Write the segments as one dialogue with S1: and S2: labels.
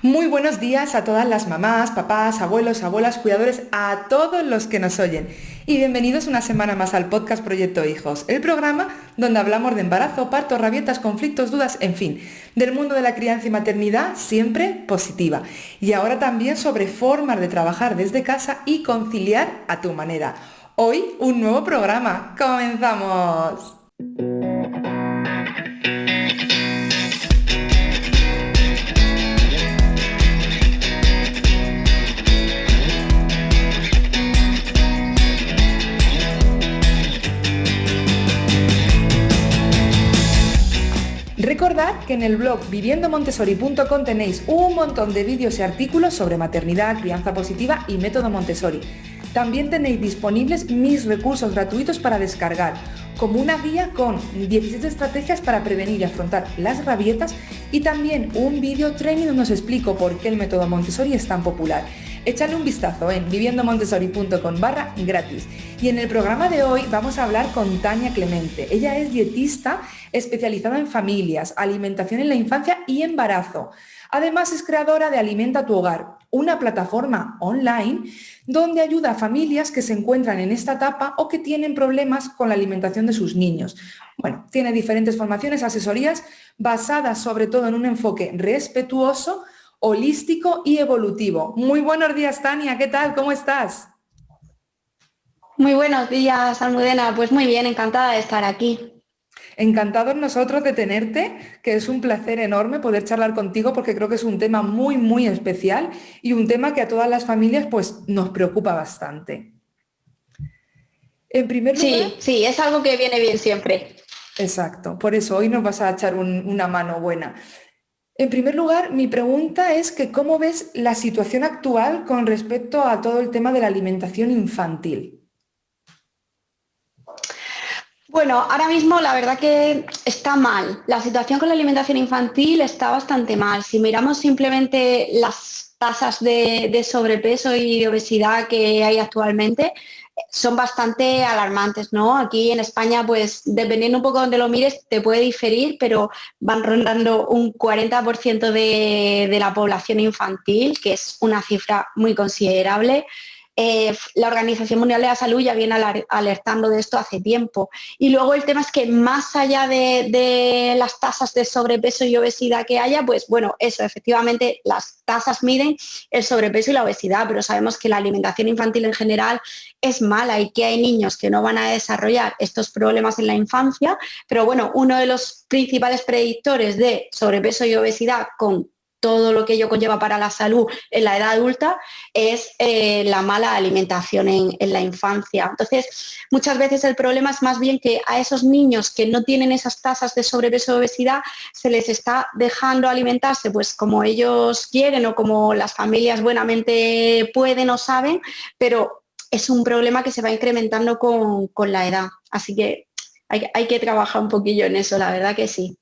S1: Muy buenos días a todas las mamás, papás, abuelos, abuelas, cuidadores, a todos los que nos oyen. Y bienvenidos una semana más al podcast Proyecto Hijos, el programa donde hablamos de embarazo, parto, rabietas, conflictos, dudas, en fin, del mundo de la crianza y maternidad siempre positiva. Y ahora también sobre formas de trabajar desde casa y conciliar a tu manera. Hoy un nuevo programa. ¡Comenzamos! Recordad que en el blog viviendomontessori.com tenéis un montón de vídeos y artículos sobre maternidad, crianza positiva y método Montessori. También tenéis disponibles mis recursos gratuitos para descargar, como una guía con 17 estrategias para prevenir y afrontar las rabietas y también un vídeo training donde os explico por qué el método Montessori es tan popular. Échale un vistazo en viviendomontessori.com/gratis. Y en el programa de hoy vamos a hablar con Tania Clemente. Ella es dietista especializada en familias, alimentación en la infancia y embarazo. Además es creadora de Alimenta tu Hogar, una plataforma online donde ayuda a familias que se encuentran en esta etapa o que tienen problemas con la alimentación de sus niños. Bueno, tiene diferentes formaciones, asesorías basadas sobre todo en un enfoque respetuoso, holístico y evolutivo. Muy buenos días, Tania, ¿qué tal? ¿Cómo estás?
S2: Muy buenos días, Almudena. Pues muy bien, encantada de estar aquí.
S1: Encantados nosotros de tenerte, que es un placer enorme poder charlar contigo porque creo que es un tema muy, muy especial y un tema que a todas las familias pues nos preocupa bastante. En primer lugar,
S2: Sí, sí, es algo que viene bien siempre.
S1: exacto, por eso hoy nos vas a echar una mano buena. En primer lugar, mi pregunta es que ¿cómo ves la situación actual con respecto a todo el tema de la alimentación infantil?
S2: Bueno, ahora mismo la verdad que está mal. La situación con la alimentación infantil está bastante mal. Si miramos simplemente las tasas de sobrepeso y de obesidad que hay actualmente, son bastante alarmantes, ¿no? Aquí en España, pues dependiendo un poco de donde lo mires, te puede diferir, pero van rondando un 40% de la población infantil, que es una cifra muy considerable. La Organización Mundial de la Salud ya viene alertando de esto hace tiempo. Y luego el tema es que más allá de las tasas de sobrepeso y obesidad que haya, pues bueno, eso, efectivamente, las tasas miden el sobrepeso y la obesidad, pero sabemos que la alimentación infantil en general es mala y que hay niños que no van a desarrollar estos problemas en la infancia, pero bueno, uno de los principales predictores de sobrepeso y obesidad con todo lo que ello conlleva para la salud en la edad adulta es la mala alimentación en la infancia. Entonces, muchas veces el problema es más bien que a esos niños que no tienen esas tasas de sobrepeso o obesidad se les está dejando alimentarse pues como ellos quieren o como las familias buenamente pueden o saben, pero es un problema que se va incrementando con la edad. Así que hay que trabajar un poquillo en eso, la verdad que sí.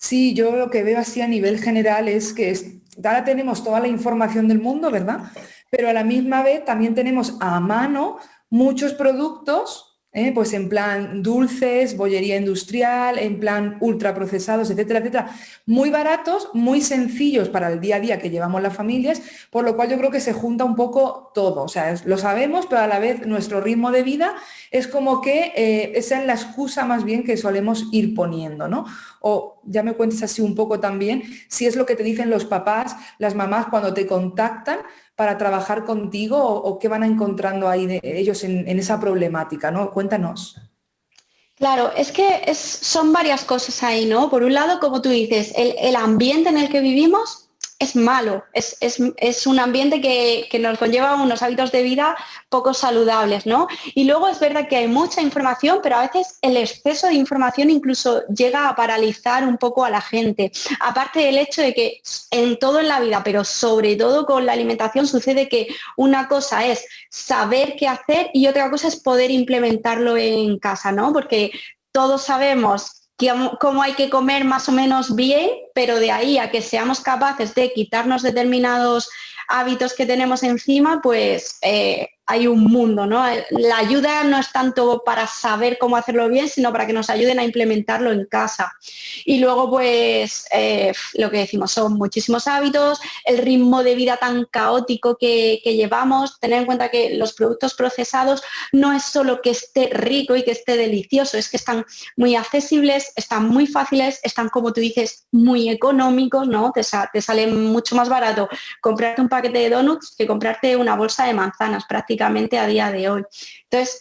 S1: Sí, yo lo que veo así a nivel general es que ahora tenemos toda la información del mundo, ¿verdad? Pero a la misma vez también tenemos a mano muchos productos, pues en plan dulces, bollería industrial, en plan ultraprocesados, etcétera, etcétera, muy baratos, muy sencillos para el día a día que llevamos las familias, por lo cual yo creo que se junta un poco todo. O sea, lo sabemos, pero a la vez nuestro ritmo de vida es como que esa es la excusa más bien que solemos ir poniendo, ¿no? O ya me cuentes así un poco también, si es lo que te dicen los papás, las mamás cuando te contactan para trabajar contigo o qué van encontrando ahí de ellos en esa problemática, ¿no? Cuéntanos.
S2: Claro, es que son varias cosas ahí, ¿no? Por un lado, como tú dices, el ambiente en el que vivimos es malo, es un ambiente que nos conlleva unos hábitos de vida poco saludables, ¿no? Y luego es verdad que hay mucha información, pero a veces el exceso de información incluso llega a paralizar un poco a la gente. Aparte del hecho de que en todo en la vida, pero sobre todo con la alimentación, sucede que una cosa es saber qué hacer y otra cosa es poder implementarlo en casa, ¿no? Porque todos sabemos cómo hay que comer más o menos bien, pero de ahí a que seamos capaces de quitarnos determinados hábitos que tenemos encima, pues hay un mundo, ¿no? La ayuda no es tanto para saber cómo hacerlo bien, sino para que nos ayuden a implementarlo en casa. Y luego, pues, lo que decimos, son muchísimos hábitos, el ritmo de vida tan caótico que llevamos, tener en cuenta que los productos procesados no es solo que esté rico y que esté delicioso, es que están muy accesibles, están muy fáciles, están, como tú dices, muy económicos, ¿no? Te sale mucho más barato comprarte un paquete de donuts que comprarte una bolsa de manzanas prácticamente a día de hoy. Entonces,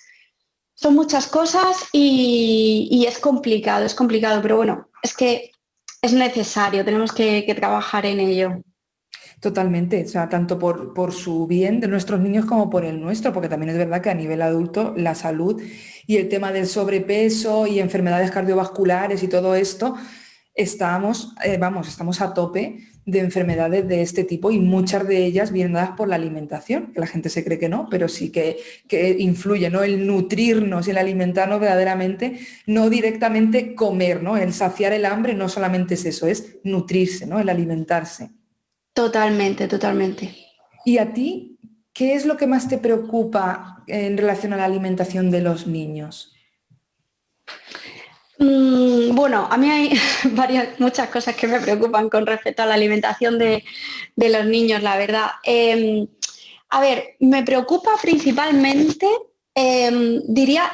S2: son muchas cosas y es complicado, pero bueno, es que es necesario, tenemos que trabajar en ello.
S1: Totalmente, o sea, tanto por su bien de nuestros niños como por el nuestro, porque también es verdad que a nivel adulto la salud y el tema del sobrepeso y enfermedades cardiovasculares y todo esto, estamos a tope de enfermedades de este tipo y muchas de ellas vienen dadas por la alimentación, que la gente se cree que no, pero sí que influye, ¿no? El nutrirnos y el alimentarnos verdaderamente, no directamente comer, ¿no? El saciar el hambre no solamente es eso, es nutrirse, ¿no? El alimentarse.
S2: Totalmente.
S1: ¿Y a ti qué es lo que más te preocupa en relación a la alimentación de los niños?
S2: Bueno, a mí hay muchas cosas que me preocupan con respecto a la alimentación de los niños, la verdad. A ver, me preocupa principalmente, diría,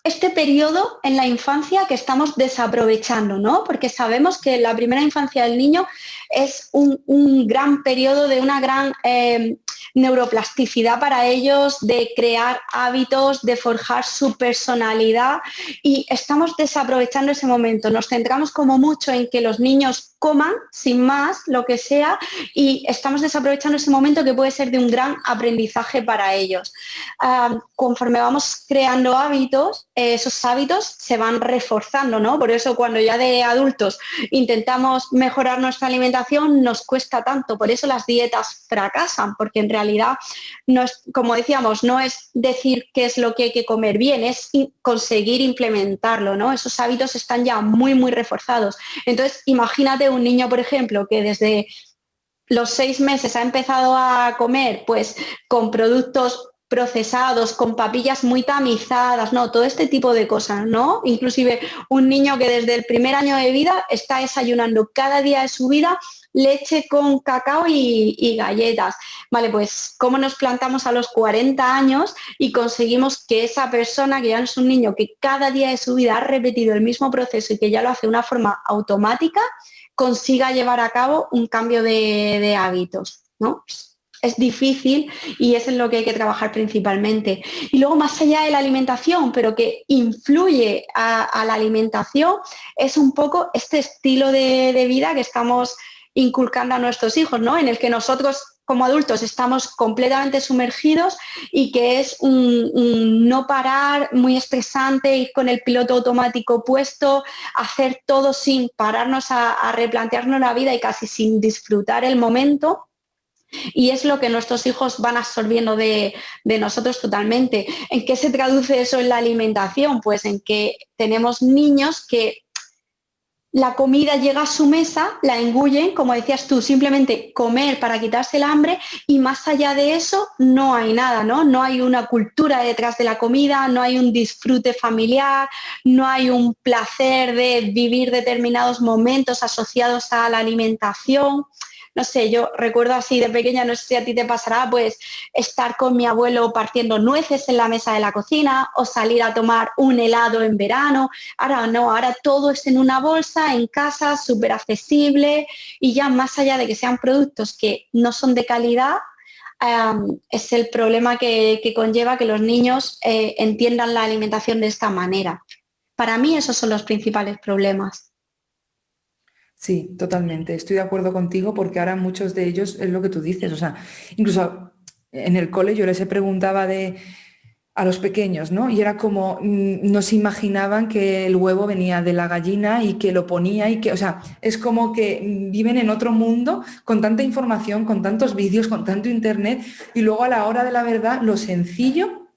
S2: este periodo en la infancia que estamos desaprovechando, ¿no? Porque sabemos que la primera infancia del niño es un gran periodo de una gran neuroplasticidad para ellos, de crear hábitos, de forjar su personalidad y estamos desaprovechando ese momento. Nos centramos como mucho en que los niños coman, sin más, lo que sea, y estamos desaprovechando ese momento que puede ser de un gran aprendizaje para ellos. Conforme vamos creando hábitos, esos hábitos se van reforzando, ¿no? Por eso cuando ya de adultos intentamos mejorar nuestra alimentación nos cuesta tanto, por eso las dietas fracasan, porque en realidad no es, como decíamos, no es decir qué es lo que hay que comer bien, es conseguir implementarlo, ¿no? Esos hábitos están ya muy reforzados. Entonces, imagínate un niño, por ejemplo, que desde los 6 meses ha empezado a comer pues con productos procesados, con papillas muy tamizadas, ¿no? Todo este tipo de cosas, ¿no? Inclusive un niño que desde el primer año de vida está desayunando cada día de su vida leche con cacao y galletas. Vale, pues cómo nos plantamos a los 40 años y conseguimos que esa persona, que ya no es un niño, que cada día de su vida ha repetido el mismo proceso y que ya lo hace de una forma automática, consiga llevar a cabo un cambio de hábitos, ¿no? Es difícil y es en lo que hay que trabajar principalmente. Y luego, más allá de la alimentación, pero que influye a la alimentación, es un poco este estilo de vida que estamos inculcando a nuestros hijos, ¿no? En el que nosotros como adultos estamos completamente sumergidos y que es un no parar, muy estresante, ir con el piloto automático puesto, hacer todo sin pararnos a replantearnos la vida y casi sin disfrutar el momento. Y es lo que nuestros hijos van absorbiendo de nosotros totalmente. ¿En qué se traduce eso en la alimentación? Pues en que tenemos niños que la comida llega a su mesa, la engullen, como decías tú, simplemente comer para quitarse el hambre y más allá de eso no hay nada, ¿no? No hay una cultura detrás de la comida, no hay un disfrute familiar, no hay un placer de vivir determinados momentos asociados a la alimentación. No sé, yo recuerdo así de pequeña, no sé si a ti te pasará, pues estar con mi abuelo partiendo nueces en la mesa de la cocina o salir a tomar un helado en verano. Ahora no, ahora todo es en una bolsa, en casa, súper accesible y ya más allá de que sean productos que no son de calidad, es el problema que conlleva que los niños entiendan la alimentación de esta manera. Para mí esos son los principales problemas.
S1: Sí, totalmente. Estoy de acuerdo contigo porque ahora muchos de ellos es lo que tú dices. O sea, incluso en el cole yo les preguntaba a los pequeños, ¿no? Y era como, no se imaginaban que el huevo venía de la gallina y que lo ponía y que, o sea, es como que viven en otro mundo con tanta información, con tantos vídeos, con tanto internet y luego a la hora de la verdad, lo sencillo,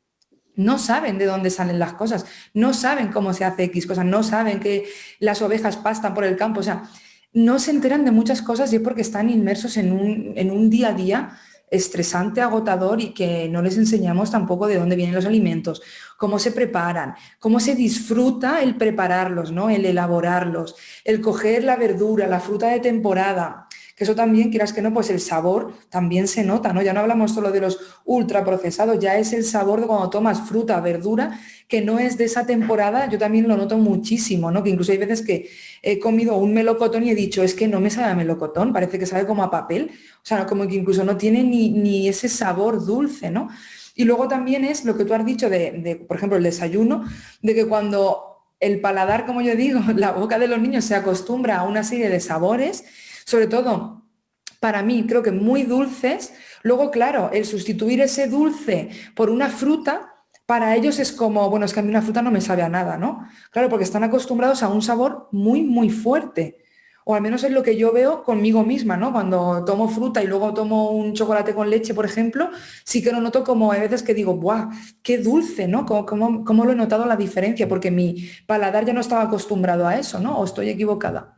S1: no saben de dónde salen las cosas, no saben cómo se hace X cosas, no saben que las ovejas pastan por el campo, o sea, no se enteran de muchas cosas y es porque están inmersos en un día a día estresante, agotador y que no les enseñamos tampoco de dónde vienen los alimentos, cómo se preparan, cómo se disfruta el prepararlos, ¿no? El elaborarlos, el coger la verdura, la fruta de temporada, que eso también, quieras que no, pues el sabor también se nota, ¿no? Ya no hablamos solo de los ultraprocesados, ya es el sabor de cuando tomas fruta, verdura, que no es de esa temporada, yo también lo noto muchísimo, ¿no? Que incluso hay veces que he comido un melocotón y he dicho, es que no me sabe a melocotón, parece que sabe como a papel, o sea, como que incluso no tiene ni ese sabor dulce, ¿no? Y luego también es lo que tú has dicho por ejemplo, el desayuno, de que cuando el paladar, como yo digo, la boca de los niños se acostumbra a una serie de sabores, sobre todo para mí creo que muy dulces, luego claro, el sustituir ese dulce por una fruta, para ellos es como, bueno, es que a mí una fruta no me sabe a nada, ¿no? Claro, porque están acostumbrados a un sabor muy, muy fuerte. O al menos es lo que yo veo conmigo misma, ¿no? Cuando tomo fruta y luego tomo un chocolate con leche, por ejemplo, sí que lo noto como hay veces que digo, ¡buah! ¡Qué dulce!, ¿no? ¿Cómo lo he notado la diferencia? Porque mi paladar ya no estaba acostumbrado a eso, ¿no? ¿O estoy equivocada?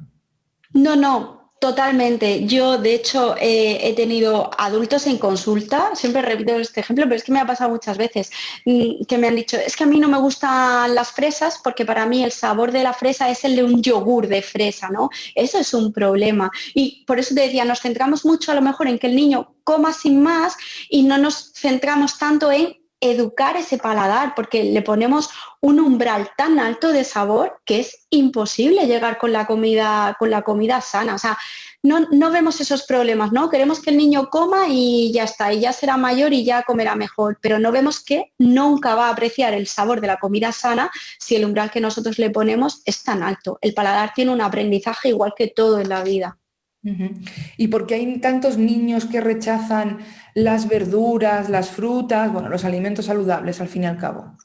S2: No, no, totalmente. Yo, de hecho, he tenido adultos en consulta, siempre repito este ejemplo, pero es que me ha pasado muchas veces, que me han dicho, es que a mí no me gustan las fresas porque para mí el sabor de la fresa es el de un yogur de fresa, ¿no? Eso es un problema. Y por eso te decía, nos centramos mucho a lo mejor en que el niño coma sin más y no nos centramos tanto en educar ese paladar, porque le ponemos un umbral tan alto de sabor que es imposible llegar con la comida sana. O sea, no vemos esos problemas, ¿no? Queremos que el niño coma y ya está, y ya será mayor y ya comerá mejor, pero no vemos que nunca va a apreciar el sabor de la comida sana si el umbral que nosotros le ponemos es tan alto. El paladar tiene un aprendizaje igual que todo en la vida.
S1: Ujú. ¿Y por qué hay tantos niños que rechazan las verduras, las frutas, bueno, los alimentos saludables al fin y al cabo?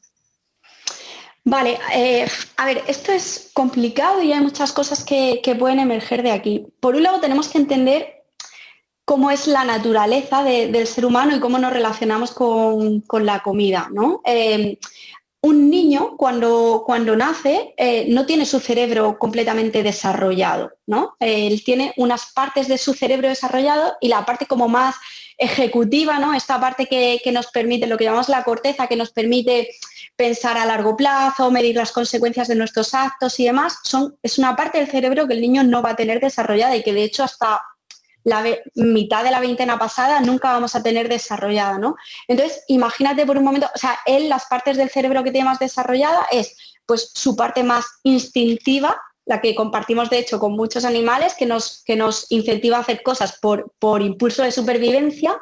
S2: Vale, a ver, esto es complicado y hay muchas cosas que pueden emerger de aquí. Por un lado, tenemos que entender cómo es la naturaleza del ser humano y cómo nos relacionamos con la comida, ¿no? Un niño cuando nace no tiene su cerebro completamente desarrollado, ¿no? Él tiene unas partes de su cerebro desarrollado y la parte como más ejecutiva, ¿no? Esta parte que nos permite, lo que llamamos la corteza, que nos permite pensar a largo plazo, medir las consecuencias de nuestros actos y demás, es una parte del cerebro que el niño no va a tener desarrollada y que de hecho hasta mitad de la veintena pasada nunca vamos a tener desarrollada, ¿no? Entonces, imagínate por un momento, o sea, él las partes del cerebro que tiene más desarrollada es pues su parte más instintiva, la que compartimos de hecho con muchos animales, que nos incentiva a hacer cosas por impulso de supervivencia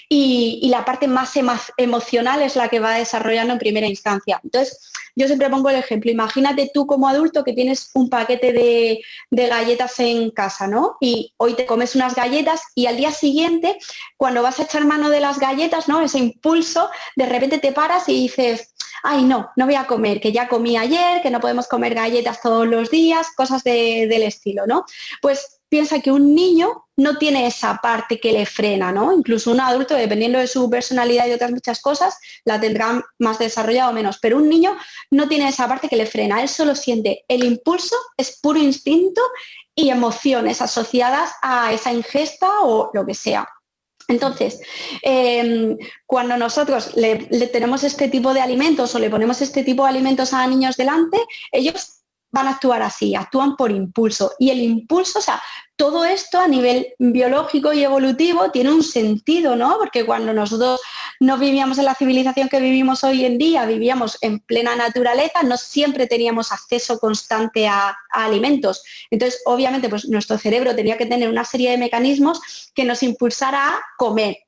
S2: y la parte más emocional es la que va desarrollando en primera instancia. Entonces, yo siempre pongo el ejemplo, imagínate tú como adulto que tienes un paquete de galletas en casa, ¿no? Y hoy te comes unas galletas y al día siguiente, cuando vas a echar mano de las galletas, ¿no? Ese impulso, de repente te paras y dices, ay, no voy a comer, que ya comí ayer, que no podemos comer galletas todos los días, cosas del estilo, ¿no? Pues piensa que un niño no tiene esa parte que le frena, ¿no? Incluso un adulto, dependiendo de su personalidad y otras muchas cosas, la tendrá más desarrollada o menos, pero un niño no tiene esa parte que le frena, él solo siente el impulso, es puro instinto y emociones asociadas a esa ingesta o lo que sea. Entonces, cuando nosotros le tenemos este tipo de alimentos o le ponemos este tipo de alimentos a niños delante, ellos van a actuar así, actúan por impulso. Y el impulso, o sea, todo esto a nivel biológico y evolutivo tiene un sentido, ¿no? Porque cuando nosotros no vivíamos en la civilización que vivimos hoy en día, vivíamos en plena naturaleza, no siempre teníamos acceso constante a alimentos. Entonces, obviamente, pues nuestro cerebro tenía que tener una serie de mecanismos que nos impulsara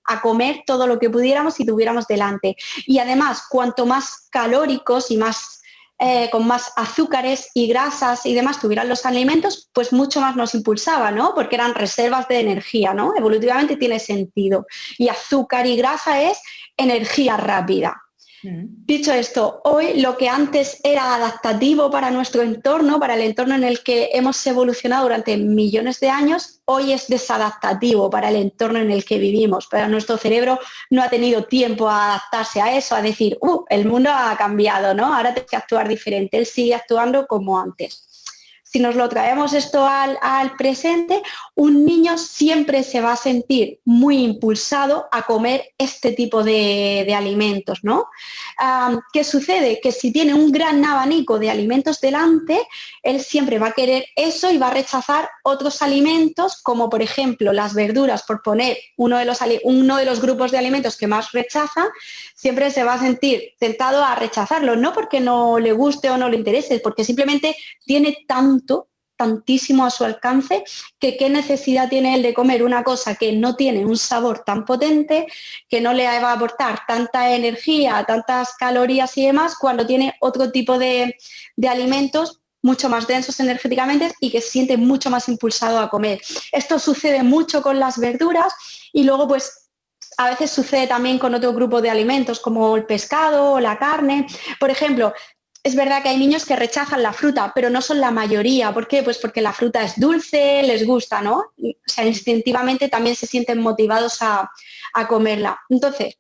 S2: a comer todo lo que pudiéramos y tuviéramos delante. Y además, cuanto más calóricos y más con más azúcares y grasas y demás tuvieran los alimentos, pues mucho más nos impulsaba, ¿no? Porque eran reservas de energía, ¿no? Evolutivamente tiene sentido. Y azúcar y grasa es energía rápida. Dicho esto, hoy lo que antes era adaptativo para nuestro entorno, para el entorno en el que hemos evolucionado durante millones de años, hoy es desadaptativo para el entorno en el que vivimos. Pero nuestro cerebro no ha tenido tiempo a adaptarse a eso, a decir, el mundo ha cambiado, ¿no? Ahora tengo que actuar diferente. Él sigue actuando como antes. si nos lo traemos esto al presente, un niño siempre se va a sentir muy impulsado a comer este tipo de alimentos, ¿no? ¿Qué sucede? Que si tiene un gran abanico de alimentos delante, él siempre va a querer eso y va a rechazar otros alimentos, como por ejemplo las verduras, por poner uno de los grupos de alimentos que más rechaza, siempre se va a sentir tentado a rechazarlo, no porque no le guste o no le interese, porque simplemente tiene tantísimo a su alcance, que qué necesidad tiene él de comer una cosa que no tiene un sabor tan potente, que no le va a aportar tanta energía, tantas calorías y demás, cuando tiene otro tipo de alimentos mucho más densos energéticamente y que se siente mucho más impulsado a comer. Esto sucede mucho con las verduras y luego pues a veces sucede también con otro grupo de alimentos como el pescado o la carne. Por ejemplo, es verdad que hay niños que rechazan la fruta, pero no son la mayoría. ¿Por qué? Pues porque la fruta es dulce, les gusta, ¿no? O sea, instintivamente también se sienten motivados a comerla. Entonces,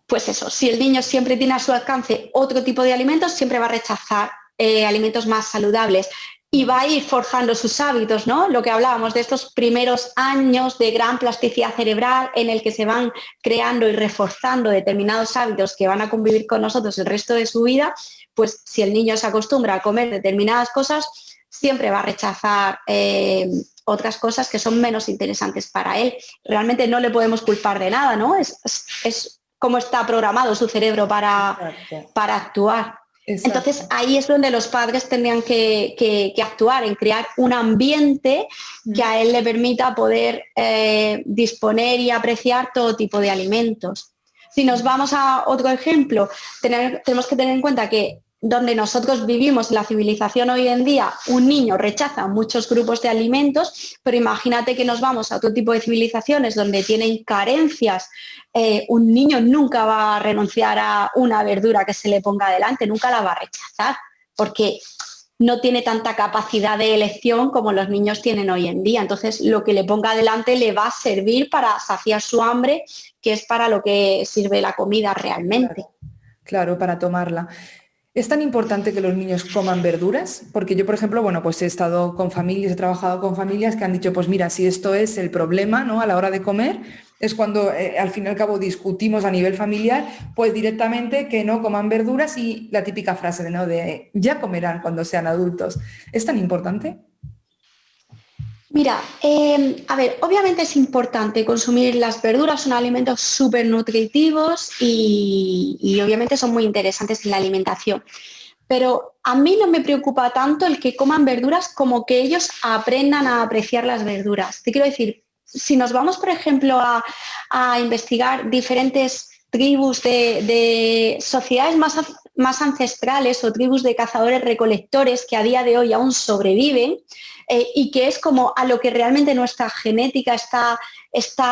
S2: pues eso, si el niño siempre tiene a su alcance otro tipo de alimentos, siempre va a rechazar alimentos más saludables y va a ir forjando sus hábitos, ¿no? Lo que hablábamos de estos primeros años de gran plasticidad cerebral en el que se van creando y reforzando determinados hábitos que van a convivir con nosotros el resto de su vida, pues si el niño se acostumbra a comer determinadas cosas, siempre va a rechazar otras cosas que son menos interesantes para él. Realmente no le podemos culpar de nada, ¿no? Es cómo está programado su cerebro para actuar. Exacto. Entonces ahí es donde los padres tendrían que actuar, en crear un ambiente que a él le permita poder disponer y apreciar todo tipo de alimentos. Si nos vamos a otro ejemplo, tenemos que tener en cuenta que donde nosotros vivimos, la civilización hoy en día, un niño rechaza muchos grupos de alimentos, pero imagínate que nos vamos a otro tipo de civilizaciones donde tienen carencias. Un niño nunca va a renunciar a una verdura que se le ponga delante, nunca la va a rechazar, porque no tiene tanta capacidad de elección como los niños tienen hoy en día. Entonces, lo que le ponga delante le va a servir para saciar su hambre, que es para lo que sirve la comida realmente.
S1: Claro, para tomarla. ¿Es tan importante que los niños coman verduras? Porque yo, por ejemplo, bueno, pues he estado con familias, he trabajado con familias que han dicho, pues mira, si esto es el problema, ¿no? A la hora de comer, es cuando al fin y al cabo discutimos a nivel familiar, pues directamente que no coman verduras y la típica frase de, ¿no? De ya comerán cuando sean adultos. ¿Es tan importante?
S2: Mira, a ver, obviamente es importante consumir las verduras, son alimentos súper nutritivos y obviamente son muy interesantes en la alimentación. Pero a mí no me preocupa tanto el que coman verduras como que ellos aprendan a apreciar las verduras. Te quiero decir, si nos vamos, por ejemplo, a investigar diferentes tribus de sociedades más ancestrales o tribus de cazadores-recolectores que a día de hoy aún sobreviven, y que es como a lo que realmente nuestra genética está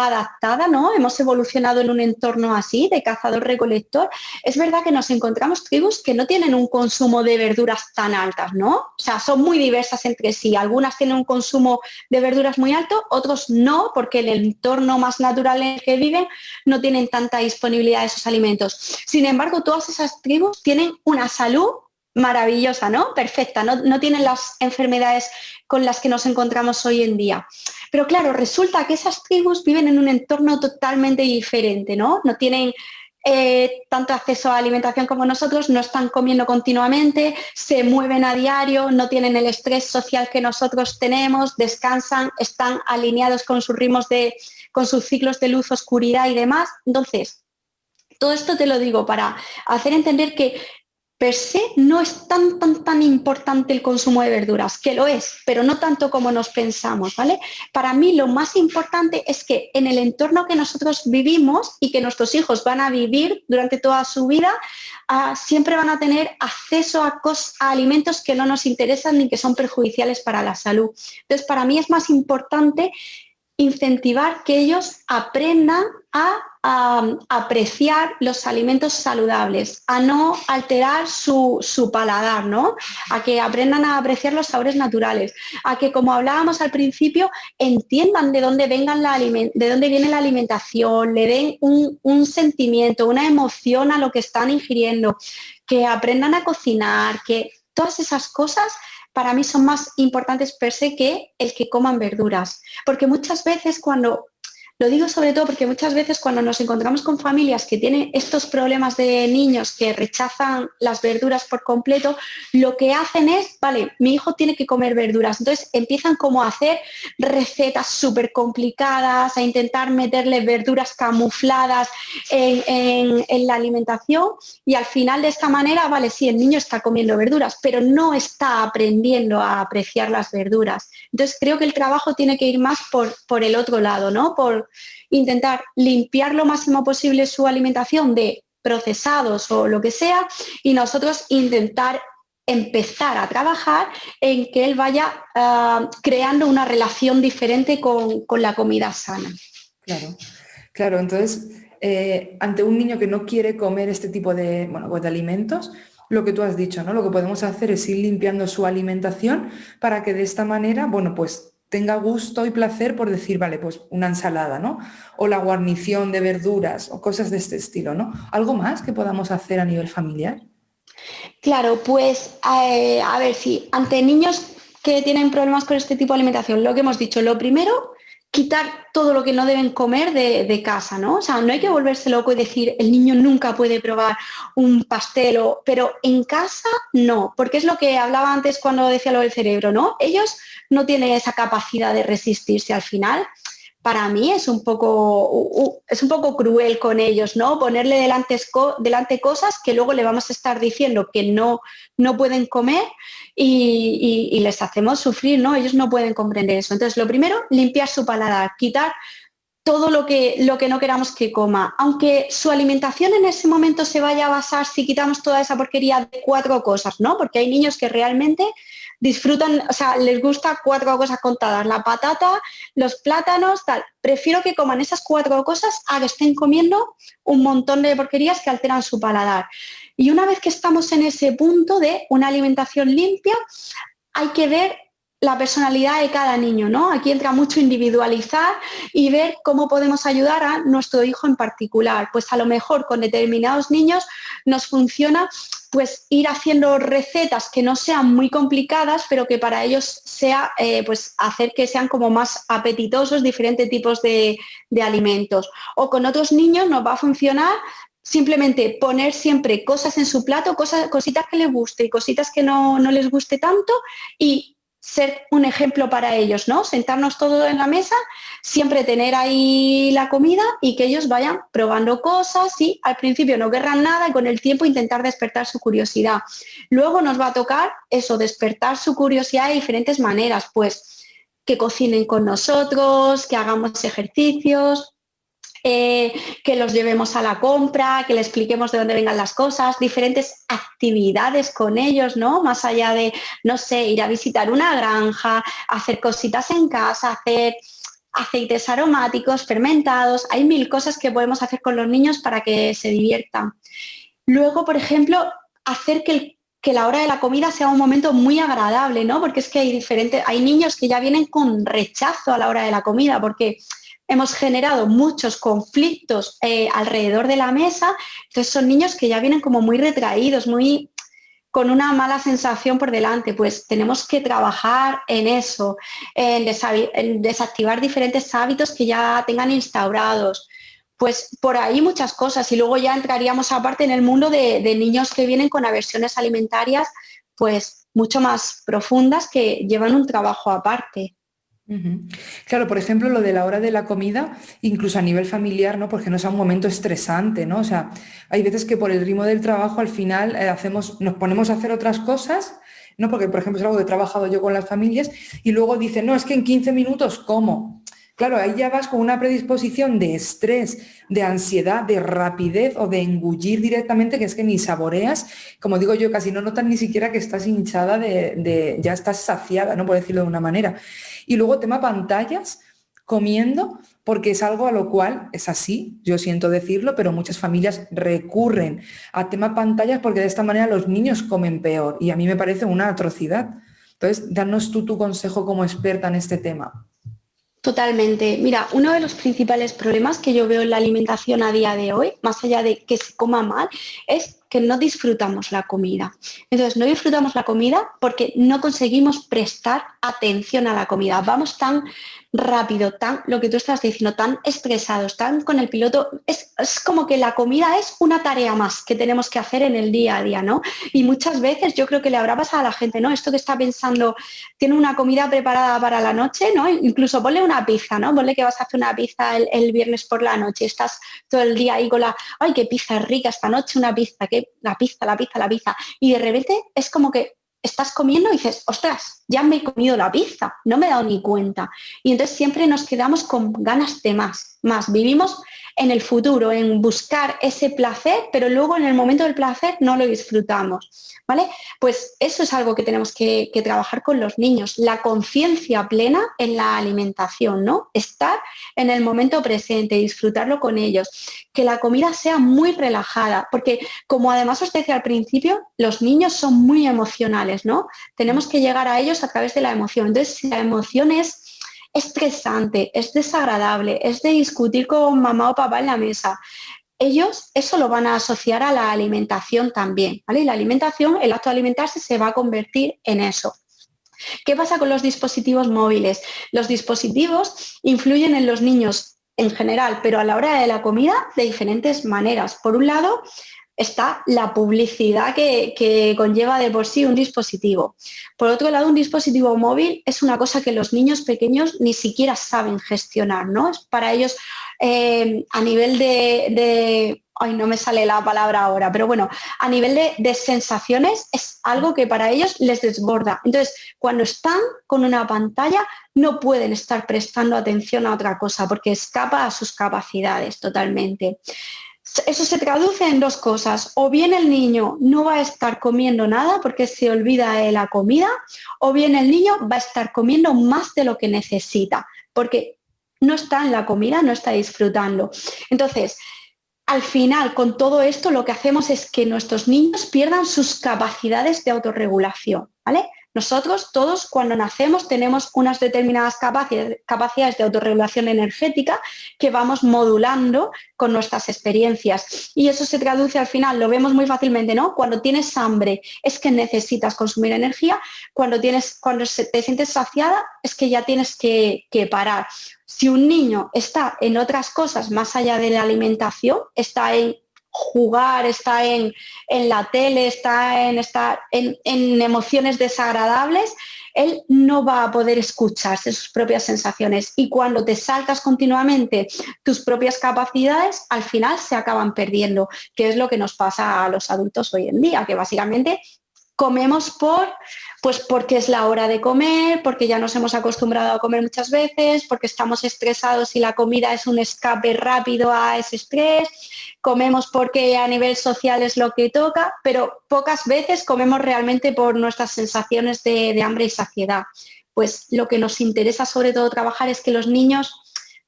S2: adaptada, ¿no? Hemos evolucionado en un entorno así, de cazador-recolector. Es verdad que nos encontramos tribus que no tienen un consumo de verduras tan altas, ¿no? O sea, son muy diversas entre sí. Algunas tienen un consumo de verduras muy alto, otros no, porque el entorno más natural en el que viven no tienen tanta disponibilidad de esos alimentos. Sin embargo, todas esas tribus tienen una salud maravillosa, ¿no? Perfecta, no tienen las enfermedades con las que nos encontramos hoy en día. Pero claro, resulta que esas tribus viven en un entorno totalmente diferente, ¿no? No tienen tanto acceso a alimentación como nosotros, no están comiendo continuamente, se mueven a diario, no tienen el estrés social que nosotros tenemos, descansan, están alineados con sus ritmos con sus ciclos de luz, oscuridad y demás. Entonces, todo esto te lo digo para hacer entender que per se no es tan importante el consumo de verduras, que lo es, pero no tanto como nos pensamos, ¿vale? Para mí lo más importante es que en el entorno que nosotros vivimos y que nuestros hijos van a vivir durante toda su vida, siempre van a tener acceso a alimentos que no nos interesan ni que son perjudiciales para la salud. Entonces, para mí es más importante incentivar que ellos aprendan a apreciar los alimentos saludables, a no alterar su paladar, ¿no? A que aprendan a apreciar los sabores naturales, a que, como hablábamos al principio, entiendan de dónde viene la alimentación, le den un sentimiento, una emoción a lo que están ingiriendo, que aprendan a cocinar, que todas esas cosas para mí son más importantes per se que el que coman verduras. Porque muchas veces lo digo sobre todo porque muchas veces cuando nos encontramos con familias que tienen estos problemas de niños que rechazan las verduras por completo, lo que hacen es, vale, mi hijo tiene que comer verduras. Entonces empiezan como a hacer recetas súper complicadas, a intentar meterle verduras camufladas en la alimentación y al final de esta manera, vale, sí, el niño está comiendo verduras, pero no está aprendiendo a apreciar las verduras. Entonces creo que el trabajo tiene que ir más por el otro lado, ¿no? Por intentar limpiar lo máximo posible su alimentación de procesados o lo que sea y nosotros intentar empezar a trabajar en que él vaya creando una relación diferente con la comida sana.
S1: Claro, claro. Entonces, ante un niño que no quiere comer este tipo de, bueno, pues de alimentos, lo que tú has dicho, ¿no? Lo que podemos hacer es ir limpiando su alimentación para que de esta manera, bueno, pues tenga gusto y placer por decir, vale, pues una ensalada, ¿no? O la guarnición de verduras o cosas de este estilo, ¿no? ¿Algo más que podamos hacer a nivel familiar?
S2: Claro, pues a ver si ante niños que tienen problemas con este tipo de alimentación, lo que hemos dicho, lo primero, quitar todo lo que no deben comer de casa, ¿no? O sea, no hay que volverse loco y decir el niño nunca puede probar un pastel, pero en casa no, porque es lo que hablaba antes cuando decía lo del cerebro, ¿no? Ellos no tienen esa capacidad de resistirse al final. Para mí es un poco cruel con ellos, ¿no? Ponerle delante cosas que luego le vamos a estar diciendo que no pueden comer y les hacemos sufrir, ¿no? Ellos no pueden comprender eso. Entonces, lo primero, limpiar su paladar, quitar todo lo que no queramos que coma. Aunque su alimentación en ese momento se vaya a basar, si quitamos toda esa porquería, de 4 cosas, ¿no? Porque hay niños que realmente disfrutan, o sea, les gusta 4 cosas contadas, la patata, los plátanos, tal. Prefiero que coman esas 4 cosas a que estén comiendo un montón de porquerías que alteran su paladar. Y una vez que estamos en ese punto de una alimentación limpia, hay que ver la personalidad de cada niño, ¿no? Aquí entra mucho individualizar y ver cómo podemos ayudar a nuestro hijo en particular. Pues a lo mejor con determinados niños nos funciona pues ir haciendo recetas que no sean muy complicadas, pero que para ellos sea pues hacer que sean como más apetitosos diferentes tipos de alimentos. O con otros niños nos va a funcionar simplemente poner siempre cosas en su plato, cositas que les guste y cositas que no les guste tanto y ser un ejemplo para ellos, ¿no? Sentarnos todos en la mesa, siempre tener ahí la comida y que ellos vayan probando cosas y al principio no querrán nada y con el tiempo intentar despertar su curiosidad. Luego nos va a tocar eso, despertar su curiosidad de diferentes maneras, pues que cocinen con nosotros, que hagamos ejercicios, que los llevemos a la compra, que le expliquemos de dónde vengan las cosas, diferentes actividades con ellos, ¿no? Más allá de, no sé, ir a visitar una granja, hacer cositas en casa, hacer aceites aromáticos, fermentados, hay 1000 cosas que podemos hacer con los niños para que se diviertan. Luego, por ejemplo, hacer que la hora de la comida sea un momento muy agradable, ¿no? Porque es que hay niños que ya vienen con rechazo a la hora de la comida, porque hemos generado muchos conflictos alrededor de la mesa, entonces son niños que ya vienen como muy retraídos, muy con una mala sensación por delante, pues tenemos que trabajar en eso, en desactivar diferentes hábitos que ya tengan instaurados. Pues por ahí muchas cosas y luego ya entraríamos aparte en el mundo de niños que vienen con aversiones alimentarias pues mucho más profundas que llevan un trabajo aparte.
S1: Ujú. Claro, por ejemplo, lo de la hora de la comida, incluso a nivel familiar, ¿no? Porque no sea un momento estresante, ¿no? O sea, hay veces que por el ritmo del trabajo al final nos ponemos a hacer otras cosas, ¿no? Porque, por ejemplo, es algo que he trabajado yo con las familias y luego dicen, no, es que en 15 minutos como. Claro, ahí ya vas con una predisposición de estrés, de ansiedad, de rapidez o de engullir directamente, que es que ni saboreas, como digo yo, casi no notas ni siquiera que estás hinchada ya estás saciada, ¿no? Por decirlo de una manera. Y luego tema pantallas, comiendo, porque es algo a lo cual es así, yo siento decirlo, pero muchas familias recurren a tema pantallas porque de esta manera los niños comen peor y a mí me parece una atrocidad. Entonces, danos tú tu consejo como experta en este tema.
S2: Totalmente. Mira, uno de los principales problemas que yo veo en la alimentación a día de hoy, más allá de que se coma mal, es que no disfrutamos la comida. Entonces, no disfrutamos la comida porque no conseguimos prestar atención a la comida. Vamos tan rápido, tan, lo que tú estás diciendo, tan estresados, tan con el piloto. Es como que la comida es una tarea más que tenemos que hacer en el día a día, ¿no? Y muchas veces yo creo que le habrá pasado a la gente, ¿no? Esto que está pensando, tiene una comida preparada para la noche, ¿no? Incluso ponle una pizza, ¿no? Ponle que vas a hacer una pizza el viernes por la noche, estás todo el día ahí con la, ay, qué pizza rica esta noche, una pizza, que la pizza. Y de repente es como que estás comiendo y dices, ostras, ya me he comido la pizza, no me he dado ni cuenta. Y entonces siempre nos quedamos con ganas de más. Vivimos en el futuro, en buscar ese placer, pero luego en el momento del placer no lo disfrutamos, ¿vale? Pues eso es algo que tenemos que trabajar con los niños, la conciencia plena en la alimentación, ¿no? Estar en el momento presente, disfrutarlo con ellos, que la comida sea muy relajada, porque como además os decía al principio, los niños son muy emocionales, ¿no? Tenemos que llegar a ellos a través de la emoción. Entonces, si la emoción es estresante, es desagradable, es de discutir con mamá o papá en la mesa, ellos eso lo van a asociar a la alimentación también, ¿vale? Y la alimentación, el acto de alimentarse se va a convertir en eso. ¿Qué pasa con los dispositivos móviles? Los dispositivos influyen en los niños en general, pero a la hora de la comida de diferentes maneras. Por un lado, está la publicidad que conlleva de por sí un dispositivo. Por otro lado, un dispositivo móvil es una cosa que los niños pequeños ni siquiera saben gestionar, ¿no? Es para ellos a nivel ay, no me sale la palabra ahora, pero bueno, a nivel de sensaciones es algo que para ellos les desborda. Entonces, cuando están con una pantalla, no pueden estar prestando atención a otra cosa porque escapa a sus capacidades totalmente. Eso se traduce en dos cosas. O bien el niño no va a estar comiendo nada porque se olvida de la comida, o bien el niño va a estar comiendo más de lo que necesita porque no está en la comida, no está disfrutando. Entonces, al final, con todo esto, lo que hacemos es que nuestros niños pierdan sus capacidades de autorregulación, ¿vale? Nosotros todos cuando nacemos tenemos unas determinadas capacidades de autorregulación energética que vamos modulando con nuestras experiencias. Y eso se traduce al final, lo vemos muy fácilmente, ¿no? Cuando tienes hambre es que necesitas consumir energía, cuando te sientes saciada es que ya tienes que parar. Si un niño está en otras cosas más allá de la alimentación, está en jugar, está en la tele, está en emociones desagradables, él no va a poder escucharse sus propias sensaciones. Y cuando te saltas continuamente tus propias capacidades, al final se acaban perdiendo, que es lo que nos pasa a los adultos hoy en día, que básicamente comemos pues porque es la hora de comer, porque ya nos hemos acostumbrado a comer muchas veces, porque estamos estresados y la comida es un escape rápido a ese estrés, comemos porque a nivel social es lo que toca, pero pocas veces comemos realmente por nuestras sensaciones de hambre y saciedad. Pues lo que nos interesa sobre todo trabajar es que los niños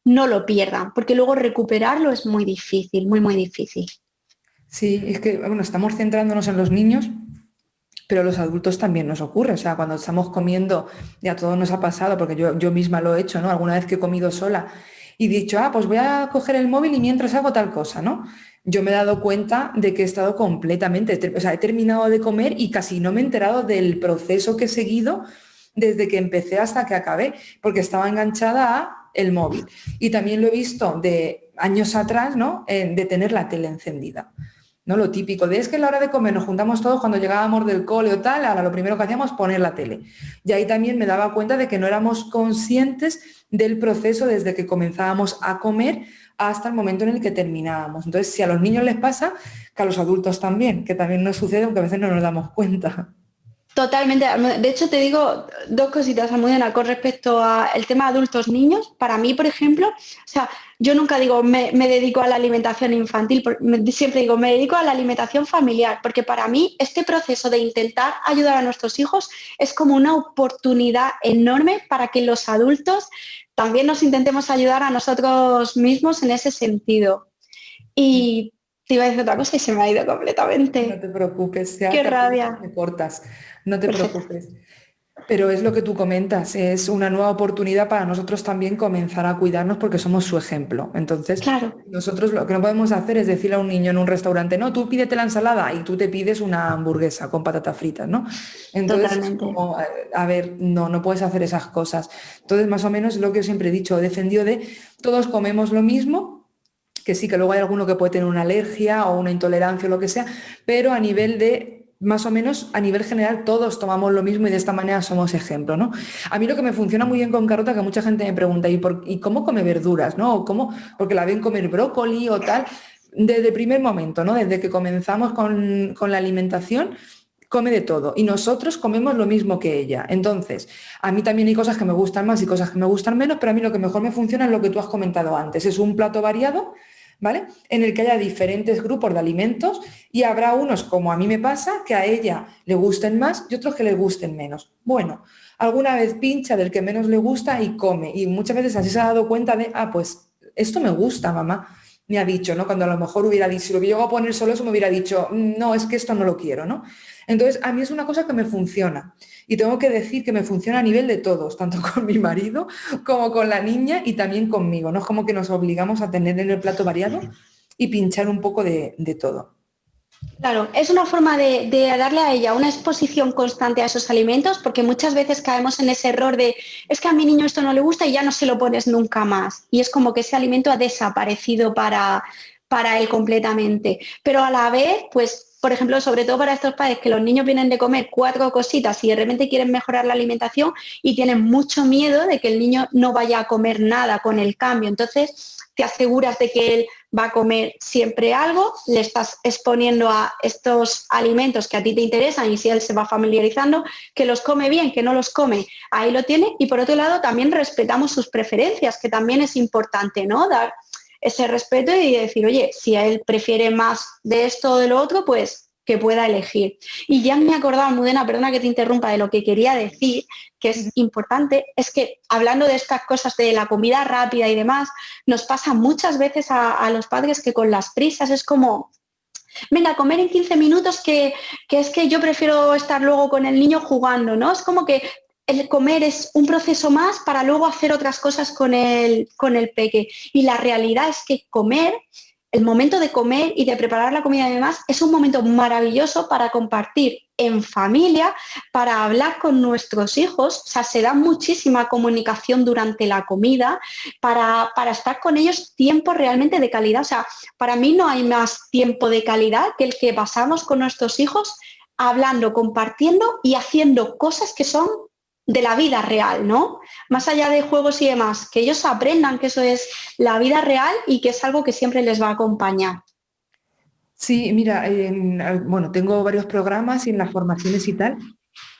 S2: no lo pierdan, porque luego recuperarlo es muy difícil, muy, muy difícil.
S1: Sí, es que, bueno, estamos centrándonos en los niños, pero a los adultos también nos ocurre. O sea, cuando estamos comiendo, ya todo nos ha pasado, porque yo misma lo he hecho, ¿no? Alguna vez que he comido sola y he dicho, pues voy a coger el móvil y mientras hago tal cosa, ¿no? Yo me he dado cuenta de que he estado completamente, o sea, he terminado de comer y casi no me he enterado del proceso que he seguido desde que empecé hasta que acabé, porque estaba enganchada a el móvil. Y también lo he visto de años atrás, ¿no? De tener la tele encendida. ¿No? Lo típico de es que a la hora de comer nos juntamos todos cuando llegábamos del cole o tal, ahora lo primero que hacíamos es poner la tele. Y ahí también me daba cuenta de que no éramos conscientes del proceso desde que comenzábamos a comer hasta el momento en el que terminábamos. Entonces, si a los niños les pasa, que a los adultos también, que también nos sucede, aunque a veces no nos damos cuenta.
S2: Totalmente. De hecho, te digo dos cositas, Almudena, con respecto al tema adultos-niños. Para mí, por ejemplo, o sea, yo nunca digo me dedico a la alimentación infantil, siempre digo me dedico a la alimentación familiar, porque para mí este proceso de intentar ayudar a nuestros hijos es como una oportunidad enorme para que los adultos también nos intentemos ayudar a nosotros mismos en ese sentido. Y te iba a decir otra cosa y se me ha ido completamente.
S1: No te preocupes,
S2: Qué
S1: ya
S2: rabia.
S1: me cortas, no te
S2: Perfecto.
S1: preocupes. Pero es lo que tú comentas, es una nueva oportunidad para nosotros también comenzar a cuidarnos porque somos su ejemplo. Entonces,
S2: Claro,
S1: nosotros lo que no podemos hacer es decirle a un niño en un restaurante, no, tú pídete la ensalada y tú te pides una hamburguesa con patatas fritas, ¿no? Entonces, es
S2: totalmente.
S1: como, a ver, no, no puedes hacer esas cosas. Entonces, más o menos es lo que yo siempre he dicho, he defendido de todos comemos lo mismo, que sí, que luego hay alguno que puede tener una alergia o una intolerancia o lo que sea, pero a nivel de, más o menos, a nivel general, todos tomamos lo mismo y de esta manera somos ejemplo, ¿no? A mí lo que me funciona muy bien con Carlota, que mucha gente me pregunta, ¿y cómo come verduras, no? ¿O cómo? Porque la ven comer brócoli o tal. Desde el primer momento, ¿no? Desde que comenzamos con la alimentación, come de todo y nosotros comemos lo mismo que ella. Entonces, a mí también hay cosas que me gustan más y cosas que me gustan menos, pero a mí lo que mejor me funciona es lo que tú has comentado antes. Es un plato variado, ¿vale? En el que haya diferentes grupos de alimentos y habrá unos, como a mí me pasa, que a ella le gusten más y otros que le gusten menos. Bueno, alguna vez pincha del que menos le gusta y come. Y muchas veces así se ha dado cuenta de, pues esto me gusta, mamá. Me ha dicho, ¿no? Cuando a lo mejor hubiera dicho, si lo hubiera a poner solo eso, me hubiera dicho, no, es que esto no lo quiero, ¿no? Entonces, a mí es una cosa que me funciona. Y tengo que decir que me funciona a nivel de todos, tanto con mi marido como con la niña y también conmigo, ¿no? Es como que nos obligamos a tener en el plato variado y pinchar un poco de todo.
S2: Claro, es una forma de darle a ella una exposición constante a esos alimentos, porque muchas veces caemos en ese error de, es que a mi niño esto no le gusta y ya no se lo pones nunca más. Y es como que ese alimento ha desaparecido para él completamente. Pero a la vez, pues, por ejemplo, sobre todo para estos padres que los niños vienen de comer 4 cositas y de repente quieren mejorar la alimentación y tienen mucho miedo de que el niño no vaya a comer nada con el cambio. Entonces, te aseguras de que él va a comer siempre algo, le estás exponiendo a estos alimentos que a ti te interesan y si él se va familiarizando, que los come bien, que no los come, ahí lo tiene. Y por otro lado, también respetamos sus preferencias, que también es importante, ¿no? Dar ese respeto y decir, oye, si a él prefiere más de esto o de lo otro, pues que pueda elegir. Y ya me he acordado, Almudena, perdona que te interrumpa, de lo que quería decir, que es importante, es que hablando de estas cosas de la comida rápida y demás, nos pasa muchas veces a los padres que con las prisas es como, venga, comer en 15 minutos que es que yo prefiero estar luego con el niño jugando, ¿no? Es como que el comer es un proceso más para luego hacer otras cosas con el peque. Y la realidad es que comer, el momento de comer y de preparar la comida y demás, es un momento maravilloso para compartir en familia, para hablar con nuestros hijos. O sea, se da muchísima comunicación durante la comida para estar con ellos tiempo realmente de calidad. O sea, para mí no hay más tiempo de calidad que el que pasamos con nuestros hijos hablando, compartiendo y haciendo cosas que son de la vida real, ¿no? Más allá de juegos y demás, que ellos aprendan que eso es la vida real y que es algo que siempre les va a acompañar.
S1: Sí, mira, bueno, tengo varios programas y en las formaciones y tal,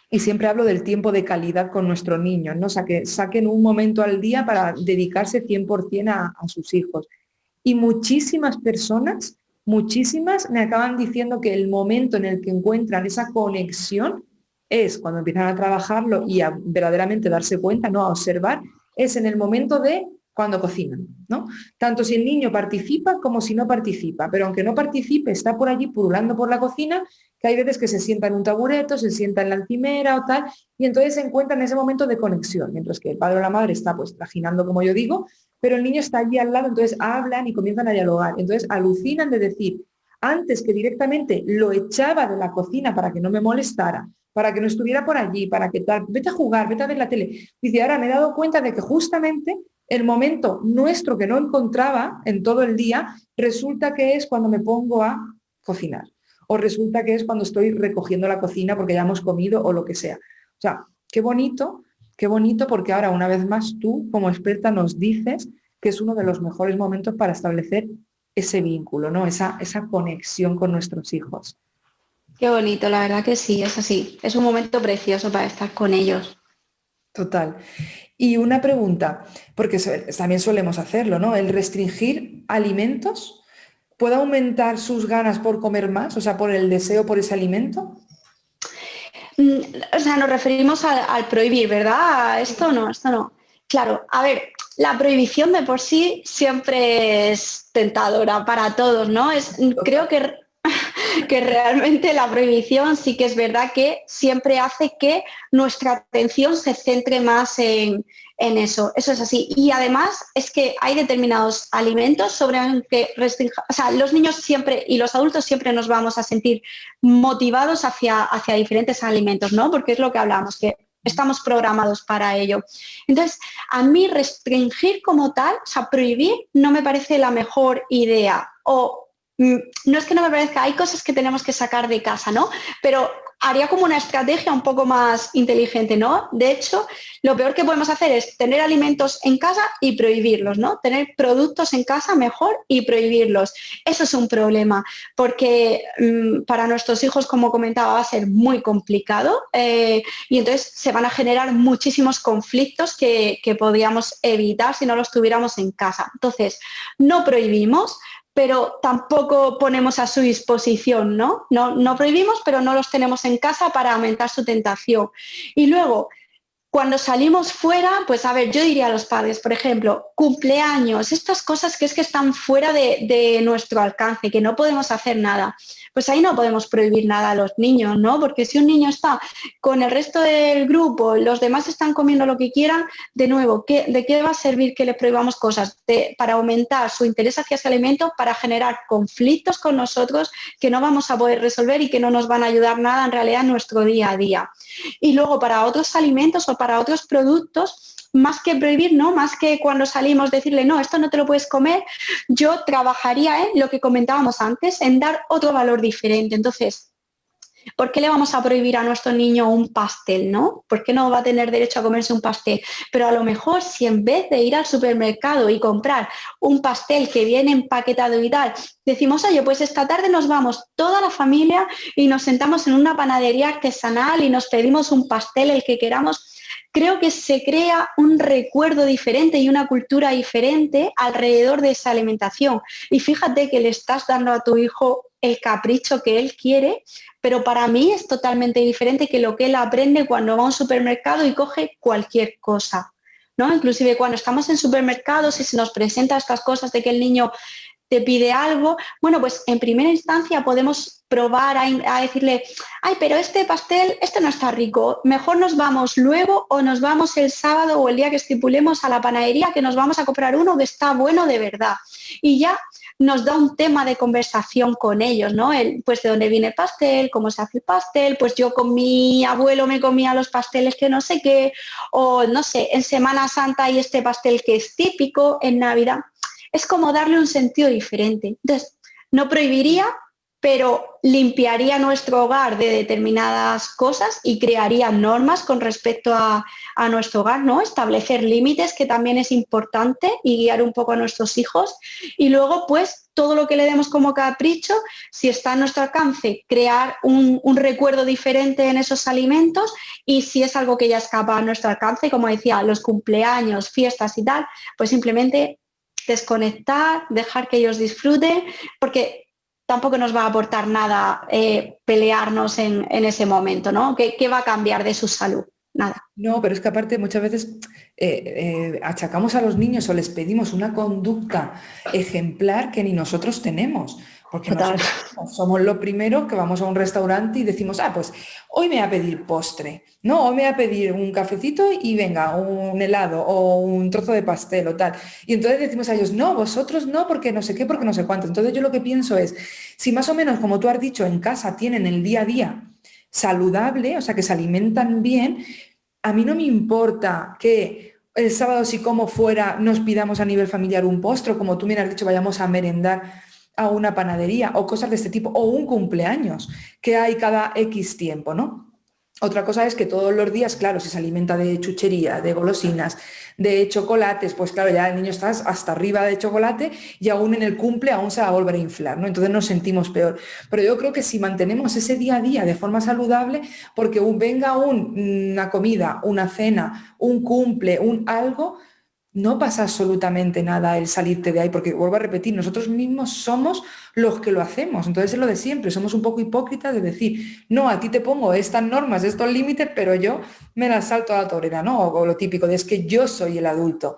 S1: y siempre hablo del tiempo de calidad con nuestros niños, ¿no? O sea, que saquen un momento al día para dedicarse 100% a sus hijos. Y muchísimas personas, muchísimas me acaban diciendo que el momento en el que encuentran esa conexión es cuando empiezan a trabajarlo y a verdaderamente darse cuenta, ¿no? A observar, es en el momento de cuando cocinan, ¿no? Tanto si el niño participa como si no participa, pero aunque no participe, está por allí pululando por la cocina, que hay veces que se sienta en un tabureto, se sienta en la encimera o tal, y entonces se encuentran ese momento de conexión, mientras que el padre o la madre está pues trajinando, como yo digo, pero el niño está allí al lado, entonces hablan y comienzan a dialogar. Entonces alucinan de decir, antes que directamente lo echaba de la cocina para que no me molestara, para que no estuviera por allí, para que tal, vete a jugar, vete a ver la tele. Dice, ahora me he dado cuenta de que justamente el momento nuestro que no encontraba en todo el día, resulta que es cuando me pongo a cocinar. O resulta que es cuando estoy recogiendo la cocina porque ya hemos comido o lo que sea. O sea, qué bonito porque ahora una vez más tú como experta nos dices que es uno de los mejores momentos para establecer ese vínculo, ¿no? Esa conexión con nuestros hijos.
S2: Qué bonito, la verdad que sí, es así. Es un momento precioso para estar con ellos.
S1: Total. Y una pregunta, porque también solemos hacerlo, ¿no? El restringir alimentos, ¿puede aumentar sus ganas por comer más? O sea, por el deseo por ese alimento.
S2: O sea, nos referimos al prohibir, ¿verdad? Esto no, esto no. Claro, a ver, la prohibición de por sí siempre es tentadora para todos, ¿no? Creo
S1: Total.
S2: que que realmente la prohibición sí que es verdad que siempre hace que nuestra atención se centre más en eso. Eso es así. Y además es que hay determinados alimentos sobre los que o sea, los niños siempre y los adultos siempre nos vamos a sentir motivados hacia diferentes alimentos, ¿no? Porque es lo que hablamos, que estamos programados para ello. Entonces, a mí restringir como tal, o sea, prohibir, no me parece la mejor idea. O no es que no me parezca, hay cosas que tenemos que sacar de casa, ¿no? Pero haría como una estrategia un poco más inteligente, ¿no? De hecho, lo peor que podemos hacer es tener alimentos en casa y prohibirlos, ¿no? Tener productos en casa mejor y prohibirlos. Eso es un problema, porque para nuestros hijos, como comentaba, va a ser muy complicado y entonces se van a generar muchísimos conflictos que podríamos evitar si no los tuviéramos en casa. Entonces, no prohibimos, pero tampoco ponemos a su disposición, ¿no? No prohibimos, pero no los tenemos en casa para aumentar su tentación. Y luego, cuando salimos fuera, pues a ver, yo diría a los padres, por ejemplo, cumpleaños, estas cosas que es que están fuera de nuestro alcance, que no podemos hacer nada. Pues ahí no podemos prohibir nada a los niños, ¿no? Porque si un niño está con el resto del grupo, los demás están comiendo lo que quieran, de nuevo, ¿de qué va a servir que le prohibamos cosas? Para aumentar su interés hacia ese alimento, para generar conflictos con nosotros que no vamos a poder resolver y que no nos van a ayudar nada en realidad en nuestro día a día. Y luego para otros alimentos o para otros productos, más que prohibir, ¿no? Más que cuando salimos decirle, no, esto no te lo puedes comer, yo trabajaría en lo que comentábamos antes, en dar otro valor diferente. Entonces, ¿por qué le vamos a prohibir a nuestro niño un pastel, no? ¿Por qué no va a tener derecho a comerse un pastel? Pero a lo mejor si en vez de ir al supermercado y comprar un pastel que viene empaquetado y tal, decimos, oye, pues esta tarde nos vamos toda la familia y nos sentamos en una panadería artesanal y nos pedimos un pastel, el que queramos, creo que se crea un recuerdo diferente y una cultura diferente alrededor de esa alimentación. Y fíjate que le estás dando a tu hijo el capricho que él quiere, pero para mí es totalmente diferente que lo que él aprende cuando va a un supermercado y coge cualquier cosa, ¿no? Inclusive cuando estamos en supermercados y se nos presenta estas cosas de que el niño te pide algo, bueno, pues en primera instancia podemos probar a decirle, ay, pero este pastel, este no está rico, mejor nos vamos luego o nos vamos el sábado o el día que estipulemos a la panadería que nos vamos a comprar uno que está bueno de verdad. Y ya nos da un tema de conversación con ellos, ¿no? Pues de dónde viene el pastel, cómo se hace el pastel, pues yo con mi abuelo me comía los pasteles que no sé qué, o no sé, en Semana Santa hay este pastel que es típico, en Navidad. Es como darle un sentido diferente. Entonces, no prohibiría, pero limpiaría nuestro hogar de determinadas cosas y crearía normas con respecto a nuestro hogar, ¿no? Establecer límites, que también es importante, y guiar un poco a nuestros hijos. Y luego, pues, todo lo que le demos como capricho, si está a nuestro alcance, crear un recuerdo diferente en esos alimentos, y si es algo que ya escapa a nuestro alcance, como decía, los cumpleaños, fiestas y tal, pues simplemente desconectar, dejar que ellos disfruten, porque tampoco nos va a aportar nada pelearnos en ese momento, ¿no? ¿Qué va a cambiar de su salud? Nada.
S1: No, pero es que aparte muchas veces achacamos a los niños o les pedimos una conducta ejemplar que ni nosotros tenemos, porque
S2: Total.
S1: nosotros somos lo primero que vamos a un restaurante y decimos, ah, pues hoy me voy a pedir postre, no, hoy me voy a pedir un cafecito y venga, un helado o un trozo de pastel o tal. Y entonces decimos a ellos, no, vosotros no, porque no sé qué, porque no sé cuánto. Entonces yo lo que pienso es, si más o menos, como tú has dicho, en casa tienen el día a día saludable, o sea, que se alimentan bien, a mí no me importa que el sábado, si como fuera, nos pidamos a nivel familiar un postre, como tú me has dicho, vayamos a merendar a una panadería o cosas de este tipo, o un cumpleaños que hay cada X tiempo, ¿no? Otra cosa es que todos los días, claro, si se alimenta de chuchería, de golosinas, de chocolates, pues claro, ya el niño está hasta arriba de chocolate y aún en el cumple aún se va a volver a inflar, ¿no? Entonces nos sentimos peor. Pero yo creo que si mantenemos ese día a día de forma saludable, porque venga una comida, una cena, un cumple, un algo, no pasa absolutamente nada el salirte de ahí, porque vuelvo a repetir, nosotros mismos somos los que lo hacemos. Entonces es lo de siempre, somos un poco hipócritas de decir, no, a ti te pongo estas normas, estos límites, pero yo me las salto a la torera, ¿no? O lo típico de es que yo soy el adulto.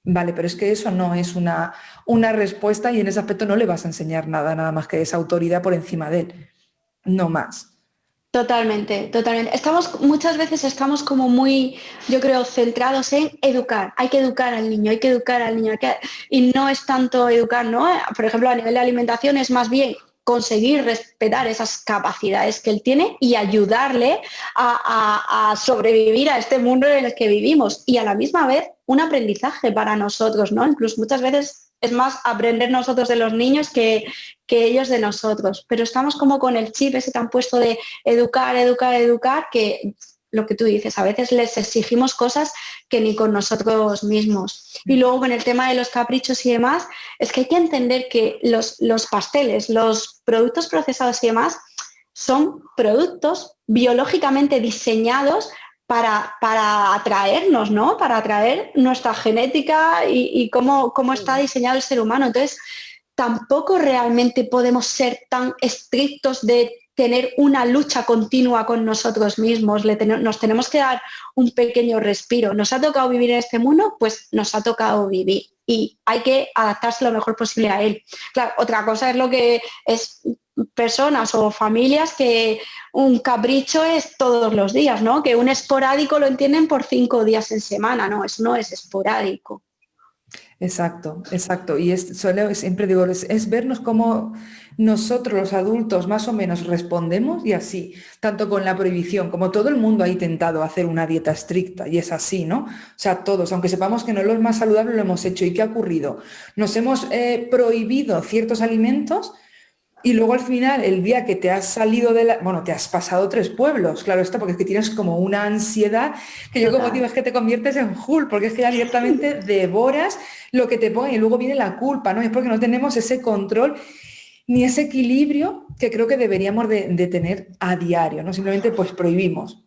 S1: Vale, pero es que eso no es una respuesta y en ese aspecto no le vas a enseñar nada, nada más que esa autoridad por encima de él, no más.
S2: Totalmente, totalmente. Muchas veces estamos como muy, yo creo, centrados en educar. Hay que educar al niño, hay que educar al niño. Y no es tanto educar, ¿no? Por ejemplo, a nivel de alimentación es más bien conseguir respetar esas capacidades que él tiene y ayudarle a sobrevivir a este mundo en el que vivimos. Y a la misma vez un aprendizaje para nosotros, ¿no? Incluso muchas veces es más aprender nosotros de los niños que ellos de nosotros. Pero estamos como con el chip ese que han puesto de educar, educar, educar, que lo que tú dices, a veces les exigimos cosas que ni con nosotros mismos. Y luego con el tema de los caprichos y demás, es que hay que entender que los pasteles, los productos procesados y demás, son productos biológicamente diseñados para atraernos, ¿no? Para atraer nuestra genética y cómo está diseñado el ser humano. Entonces, tampoco realmente podemos ser tan estrictos de tener una lucha continua con nosotros mismos. Nos tenemos que dar un pequeño respiro. ¿Nos ha tocado vivir en este mundo? Pues nos ha tocado vivir y hay que adaptarse lo mejor posible a él. Claro, otra cosa es lo que es personas o familias que un capricho es todos los días, ¿no? Que un esporádico lo entienden por 5 días en semana, no, eso no es esporádico.
S1: Exacto, exacto. Y siempre digo, es vernos cómo nosotros los adultos más o menos respondemos y así, tanto con la prohibición, como todo el mundo ha intentado hacer una dieta estricta y es así, ¿no? O sea, todos, aunque sepamos que no es lo más saludable, lo hemos hecho. ¿Y qué ha ocurrido? Nos hemos prohibido ciertos alimentos. Y luego al final, el día que te has salido bueno, te has pasado 3 pueblos, claro está, porque es que tienes como una ansiedad que yo como digo, es que te conviertes en Hulk, porque es que ya directamente devoras lo que te ponen y luego viene la culpa, ¿no? Es porque no tenemos ese control ni ese equilibrio que creo que deberíamos de tener a diario, ¿no? Simplemente pues prohibimos.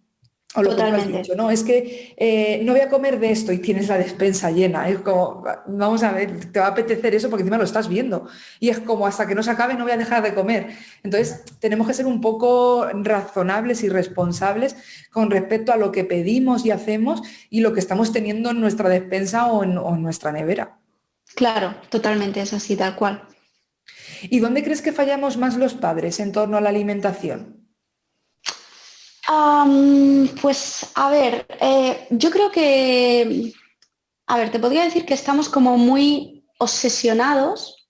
S1: O lo que tú has
S2: Totalmente.
S1: dicho, no, es que no voy a comer de esto y tienes la despensa llena. Es como, vamos a ver, te va a apetecer eso porque encima lo estás viendo. Y es como, hasta que no se acabe no voy a dejar de comer. Entonces, tenemos que ser un poco razonables y responsables con respecto a lo que pedimos y hacemos y lo que estamos teniendo en nuestra despensa o en nuestra nevera.
S2: Claro, totalmente, es así, tal cual.
S1: ¿Y dónde crees que fallamos más los padres en torno a la alimentación?
S2: Pues a ver, yo creo que, a ver, te podría decir que estamos como muy obsesionados.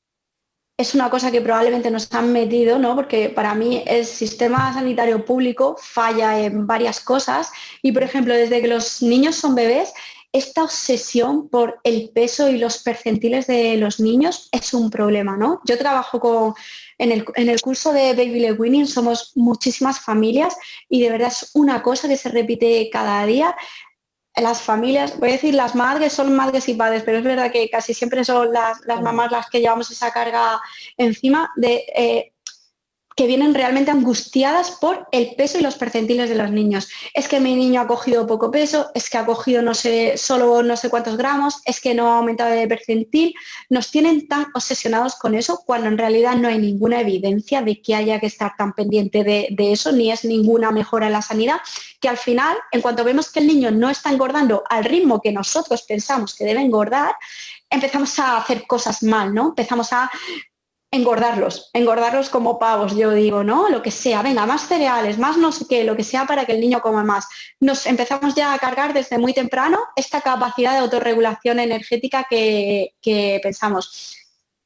S2: Es una cosa que probablemente nos han metido, ¿no? Porque para mí el sistema sanitario público falla en varias cosas y, por ejemplo, desde que los niños son bebés, esta obsesión por el peso y los percentiles de los niños es un problema, ¿no? Yo trabajo en el curso de Baby Led Weaning, somos muchísimas familias y de verdad es una cosa que se repite cada día. Las familias, voy a decir las madres son madres y padres, pero es verdad que casi siempre son las mamás las que llevamos esa carga encima de que vienen realmente angustiadas por el peso y los percentiles de los niños. Es que mi niño ha cogido poco peso, es que ha cogido no sé, solo no sé cuántos gramos, es que no ha aumentado de percentil. Nos tienen tan obsesionados con eso cuando en realidad no hay ninguna evidencia de que haya que estar tan pendiente de eso, ni es ninguna mejora en la sanidad, que al final, en cuanto vemos que el niño no está engordando al ritmo que nosotros pensamos que debe engordar, empezamos a hacer cosas mal, ¿no? Empezamos a engordarlos como pavos, yo digo, ¿no? Lo que sea, venga, más cereales, más no sé qué, lo que sea para que el niño coma más. Nos empezamos ya a cargar desde muy temprano esta capacidad de autorregulación energética que pensamos.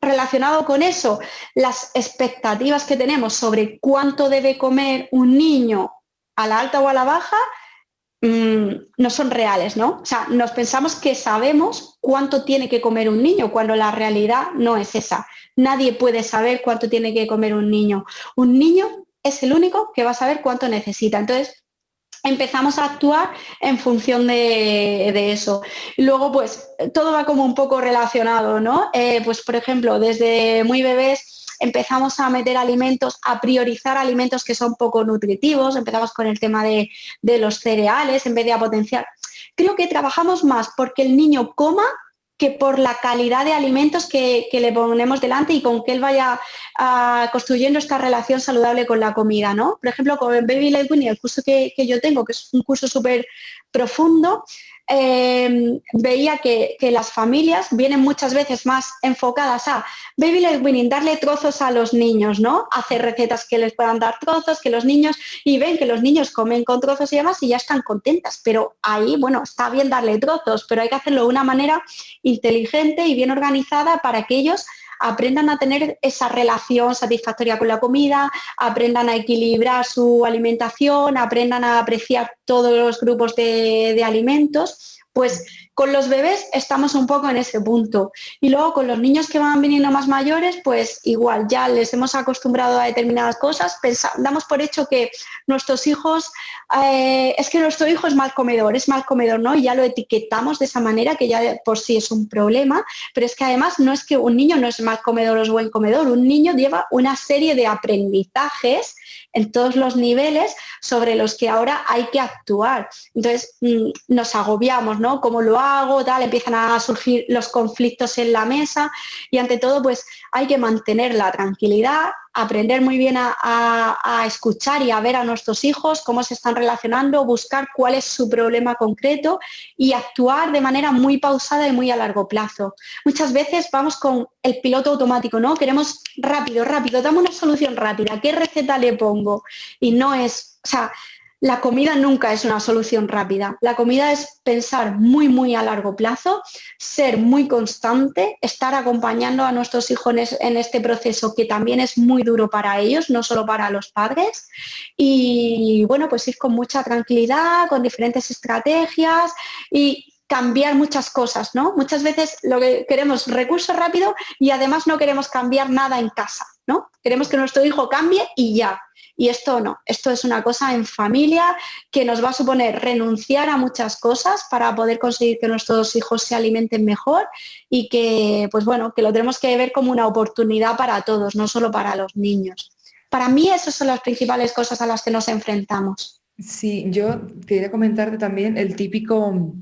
S2: Relacionado con eso, las expectativas que tenemos sobre cuánto debe comer un niño a la alta o a la baja no son reales, ¿no? O sea, nos pensamos que sabemos cuánto tiene que comer un niño cuando la realidad no es esa. Nadie puede saber cuánto tiene que comer un niño. Un niño es el único que va a saber cuánto necesita. Entonces, empezamos a actuar en función de eso. Y luego, pues, todo va como un poco relacionado, ¿no? Pues, por ejemplo, desde muy bebés empezamos a meter alimentos, a priorizar alimentos que son poco nutritivos, empezamos con el tema de los cereales en vez de a potenciar. Creo que trabajamos más porque el niño coma que por la calidad de alimentos que le ponemos delante y con que él vaya construyendo esta relación saludable con la comida, ¿no? Por ejemplo, con Baby Led Weaning, el curso que yo tengo, que es un curso súper profundo, veía que las familias vienen muchas veces más enfocadas a baby led weaning, darle trozos a los niños, ¿no? Hacer recetas que les puedan dar trozos, que los niños, y ven que los niños comen con trozos y demás y ya están contentas. Pero ahí, bueno, está bien darle trozos, pero hay que hacerlo de una manera inteligente y bien organizada para que ellos aprendan a tener esa relación satisfactoria con la comida, aprendan a equilibrar su alimentación, aprendan a apreciar todos los grupos de alimentos. Pues con los bebés estamos un poco en ese punto. Y luego con los niños que van viniendo más mayores, pues igual, ya les hemos acostumbrado a determinadas cosas, damos por hecho que nuestros hijos, es que nuestro hijo es mal comedor, ¿no? Y ya lo etiquetamos de esa manera, que ya por sí es un problema, pero es que además no es que un niño no es mal comedor o es buen comedor, un niño lleva una serie de aprendizajes en todos los niveles sobre los que ahora hay que actuar. Entonces nos agobiamos, ¿no? ¿Cómo lo hago? Tal, empiezan a surgir los conflictos en la mesa y ante todo pues hay que mantener la tranquilidad, aprender muy bien a escuchar y a ver a nuestros hijos cómo se están relacionando, buscar cuál es su problema concreto y actuar de manera muy pausada y muy a largo plazo. Muchas veces vamos con el piloto automático, ¿no? Queremos rápido, dame una solución rápida, ¿qué receta le pongo? Y no es, o sea, la comida nunca es una solución rápida. La comida es pensar muy, muy a largo plazo, ser muy constante, estar acompañando a nuestros hijos en este proceso que también es muy duro para ellos, no solo para los padres. Y bueno, pues ir con mucha tranquilidad, con diferentes estrategias y cambiar muchas cosas, ¿no? Muchas veces lo que queremos recurso rápido y además no queremos cambiar nada en casa, ¿no? Queremos que nuestro hijo cambie y ya. Y esto no, esto es una cosa en familia que nos va a suponer renunciar a muchas cosas para poder conseguir que nuestros hijos se alimenten mejor y que, pues bueno, que lo tenemos que ver como una oportunidad para todos, no solo para los niños. Para mí esas son las principales cosas a las que nos enfrentamos.
S1: Sí, yo quería comentarte también el típico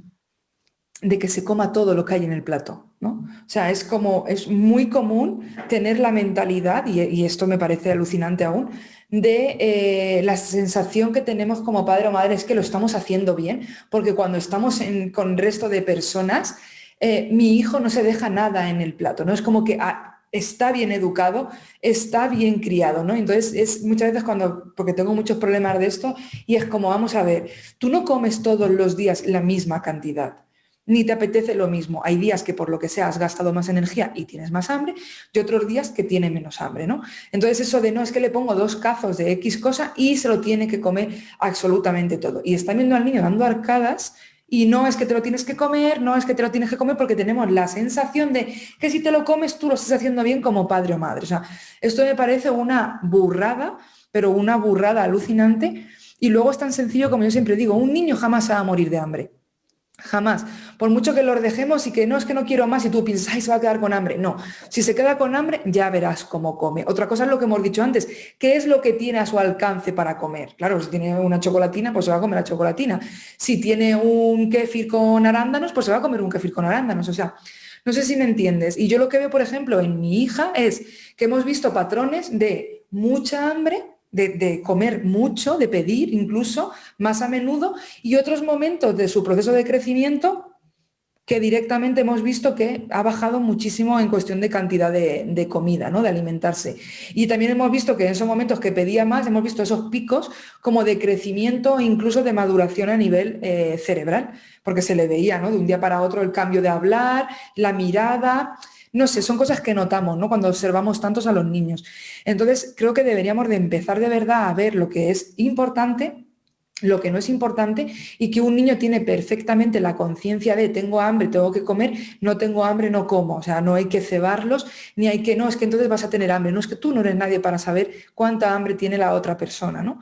S1: de que se coma todo lo que hay en el plato, ¿no? O sea, es muy común tener la mentalidad, y esto me parece alucinante aún, de la sensación que tenemos como padre o madre es que lo estamos haciendo bien, porque cuando estamos con el resto de personas, mi hijo no se deja nada en el plato, ¿no? Es como que está bien educado, está bien criado, ¿no? Entonces es muchas veces porque tengo muchos problemas de esto, y es como, vamos a ver, tú no comes todos los días la misma cantidad, ni te apetece lo mismo. Hay días que por lo que sea has gastado más energía y tienes más hambre, y otros días que tiene menos hambre, ¿no? Entonces eso de no es que le pongo 2 cazos de X cosa y se lo tiene que comer absolutamente todo. Y está viendo al niño dando arcadas y no es que te lo tienes que comer, no es que te lo tienes que comer, porque tenemos la sensación de que si te lo comes tú lo estás haciendo bien como padre o madre. O sea, esto me parece una burrada, pero una burrada alucinante. Y luego es tan sencillo como yo siempre digo, un niño jamás se va a morir de hambre. Jamás. Por mucho que los dejemos y que no es que no quiero más y tú piensas, ay, se va a quedar con hambre. No, si se queda con hambre ya verás cómo come. Otra cosa es lo que hemos dicho antes, ¿qué es lo que tiene a su alcance para comer? Claro, si tiene una chocolatina, pues se va a comer la chocolatina. Si tiene un kéfir con arándanos, pues se va a comer un kéfir con arándanos. O sea, no sé si me entiendes. Y yo lo que veo, por ejemplo, en mi hija es que hemos visto patrones de mucha hambre, de comer mucho, de pedir incluso más a menudo, y otros momentos de su proceso de crecimiento que directamente hemos visto que ha bajado muchísimo en cuestión de cantidad de comida, ¿no? De alimentarse. Y también hemos visto que en esos momentos que pedía más, hemos visto esos picos como de crecimiento e incluso de maduración a nivel cerebral, porque se le veía, ¿no? De un día para otro el cambio de hablar, la mirada. No sé, son cosas que notamos, ¿no? Cuando observamos tantos a los niños. Entonces, creo que deberíamos de empezar de verdad a ver lo que es importante, lo que no es importante, y que un niño tiene perfectamente la conciencia de tengo hambre, tengo que comer, no tengo hambre, no como. O sea, no hay que cebarlos, ni hay que, no, es que entonces vas a tener hambre. No es que tú no eres nadie para saber cuánta hambre tiene la otra persona, ¿no?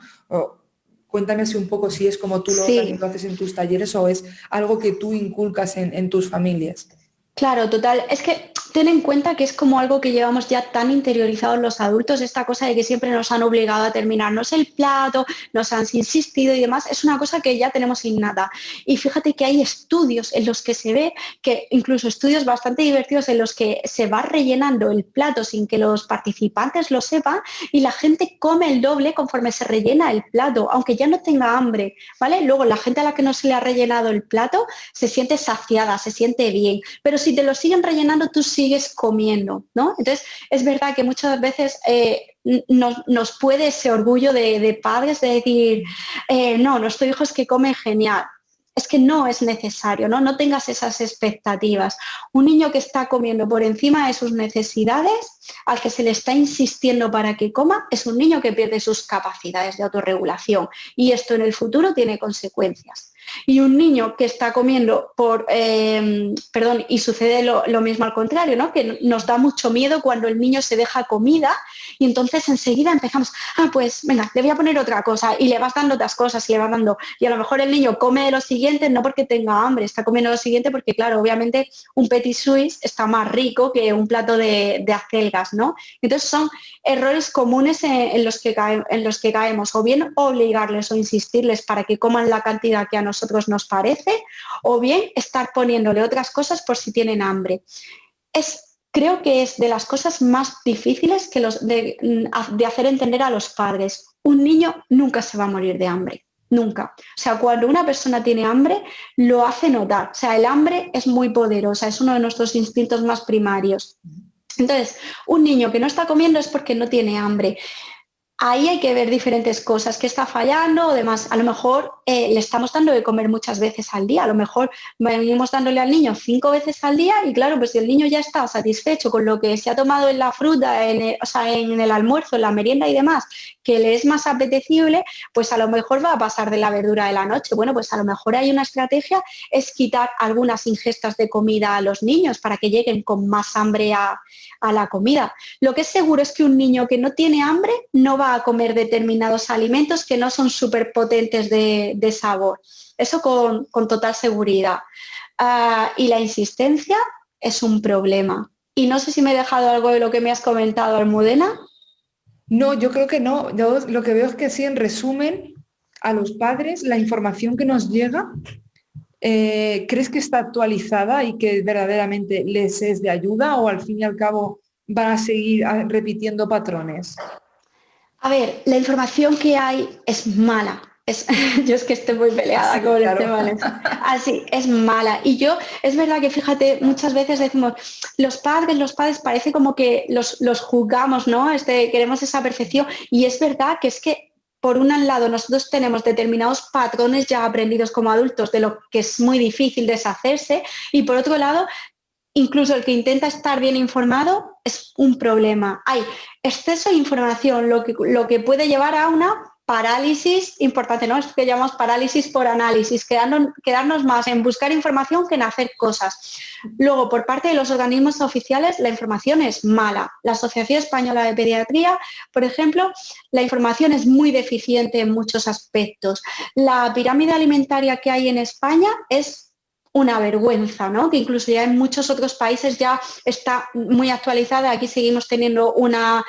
S1: Cuéntame así un poco si es como tú lo haces en tus talleres o es algo que tú inculcas en tus familias.
S2: Claro, total. Es que ten en cuenta que es como algo que llevamos ya tan interiorizado los adultos, esta cosa de que siempre nos han obligado a terminarnos el plato, nos han insistido y demás, es una cosa que ya tenemos innata. Y fíjate que hay estudios en los que se ve que, incluso estudios bastante divertidos en los que se va rellenando el plato sin que los participantes lo sepan y la gente come el doble conforme se rellena el plato, aunque ya no tenga hambre, ¿vale? Luego la gente a la que no se le ha rellenado el plato se siente saciada, se siente bien, pero si te lo siguen rellenando tú sigues comiendo, ¿no? Entonces es verdad que muchas veces nos puede ese orgullo de padres de decir, no, nuestro hijo es que come genial. Es que no es necesario, ¿no? No tengas esas expectativas. Un niño que está comiendo por encima de sus necesidades, al que se le está insistiendo para que coma, es un niño que pierde sus capacidades de autorregulación y esto en el futuro tiene consecuencias. Y un niño que está comiendo y sucede lo mismo al contrario, ¿no? Que nos da mucho miedo cuando el niño se deja comida y entonces enseguida empezamos, pues venga, le voy a poner otra cosa y le vas dando otras cosas y le vas dando, y a lo mejor el niño come de lo siguiente no porque tenga hambre, está comiendo lo siguiente porque claro, obviamente un petit suisse está más rico que un plato de acelgas, ¿no? Entonces son errores comunes en los que caemos, o bien obligarles o insistirles para que coman la cantidad que a nosotros nos parece, o bien estar poniéndole otras cosas por si tienen hambre. Creo que es de las cosas más difíciles de hacer entender a los padres. Un niño nunca se va a morir de hambre, nunca. O sea, cuando una persona tiene hambre, lo hace notar. O sea, el hambre es muy poderosa, es uno de nuestros instintos más primarios. Entonces, un niño que no está comiendo es porque no tiene hambre. Ahí hay que ver diferentes cosas, qué está fallando o demás. A lo mejor le estamos dando de comer muchas veces al día, a lo mejor venimos dándole al niño 5 veces al día y claro, pues si el niño ya está satisfecho con lo que se ha tomado en la fruta, en el almuerzo, en la merienda y demás, que le es más apetecible, pues a lo mejor va a pasar de la verdura de la noche. Bueno, pues a lo mejor hay una estrategia, es quitar algunas ingestas de comida a los niños para que lleguen con más hambre a la comida. Lo que es seguro es que un niño que no tiene hambre no va a comer determinados alimentos que no son súper potentes de sabor. Eso con total seguridad. Y la insistencia es un problema. Y no sé si me he dejado algo de lo que me has comentado, Almudena.
S1: No, yo creo que no. Yo lo que veo es que sí, en resumen, a los padres la información que nos llega, ¿crees que está actualizada y que verdaderamente les es de ayuda o al fin y al cabo van a seguir repitiendo patrones?
S2: A ver, la información que hay es mala. Yo es que estoy muy peleada con
S1: claro.
S2: el tema. Así, es mala. Y es verdad que fíjate, muchas veces decimos, los padres parece como que los juzgamos, ¿no? Queremos esa perfección. Y es verdad que es que, por un lado, nosotros tenemos determinados patrones ya aprendidos como adultos de lo que es muy difícil deshacerse. Y por otro lado, incluso el que intenta estar bien informado es un problema. Hay exceso de información, lo que puede llevar a una parálisis importante, ¿no? Es que llamamos parálisis por análisis, quedarnos más en buscar información que en hacer cosas. Luego, por parte de los organismos oficiales, la información es mala. La Asociación Española de Pediatría, por ejemplo, la información es muy deficiente en muchos aspectos. La pirámide alimentaria que hay en España es una vergüenza, ¿no? Que incluso ya en muchos otros países ya está muy actualizada. Aquí seguimos teniendo una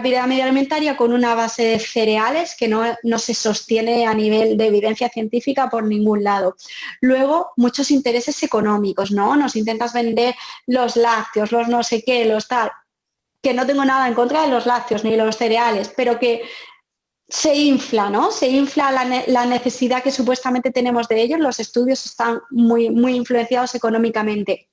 S2: pirámide alimentaria con una base de cereales que no se sostiene a nivel de evidencia científica por ningún lado. Luego, muchos intereses económicos, ¿no? Nos intentas vender los lácteos, los no sé qué, los tal, que no tengo nada en contra de los lácteos ni de los cereales, pero que se infla, ¿no? Se infla la necesidad que supuestamente tenemos de ellos. Los estudios están muy, muy influenciados económicamente.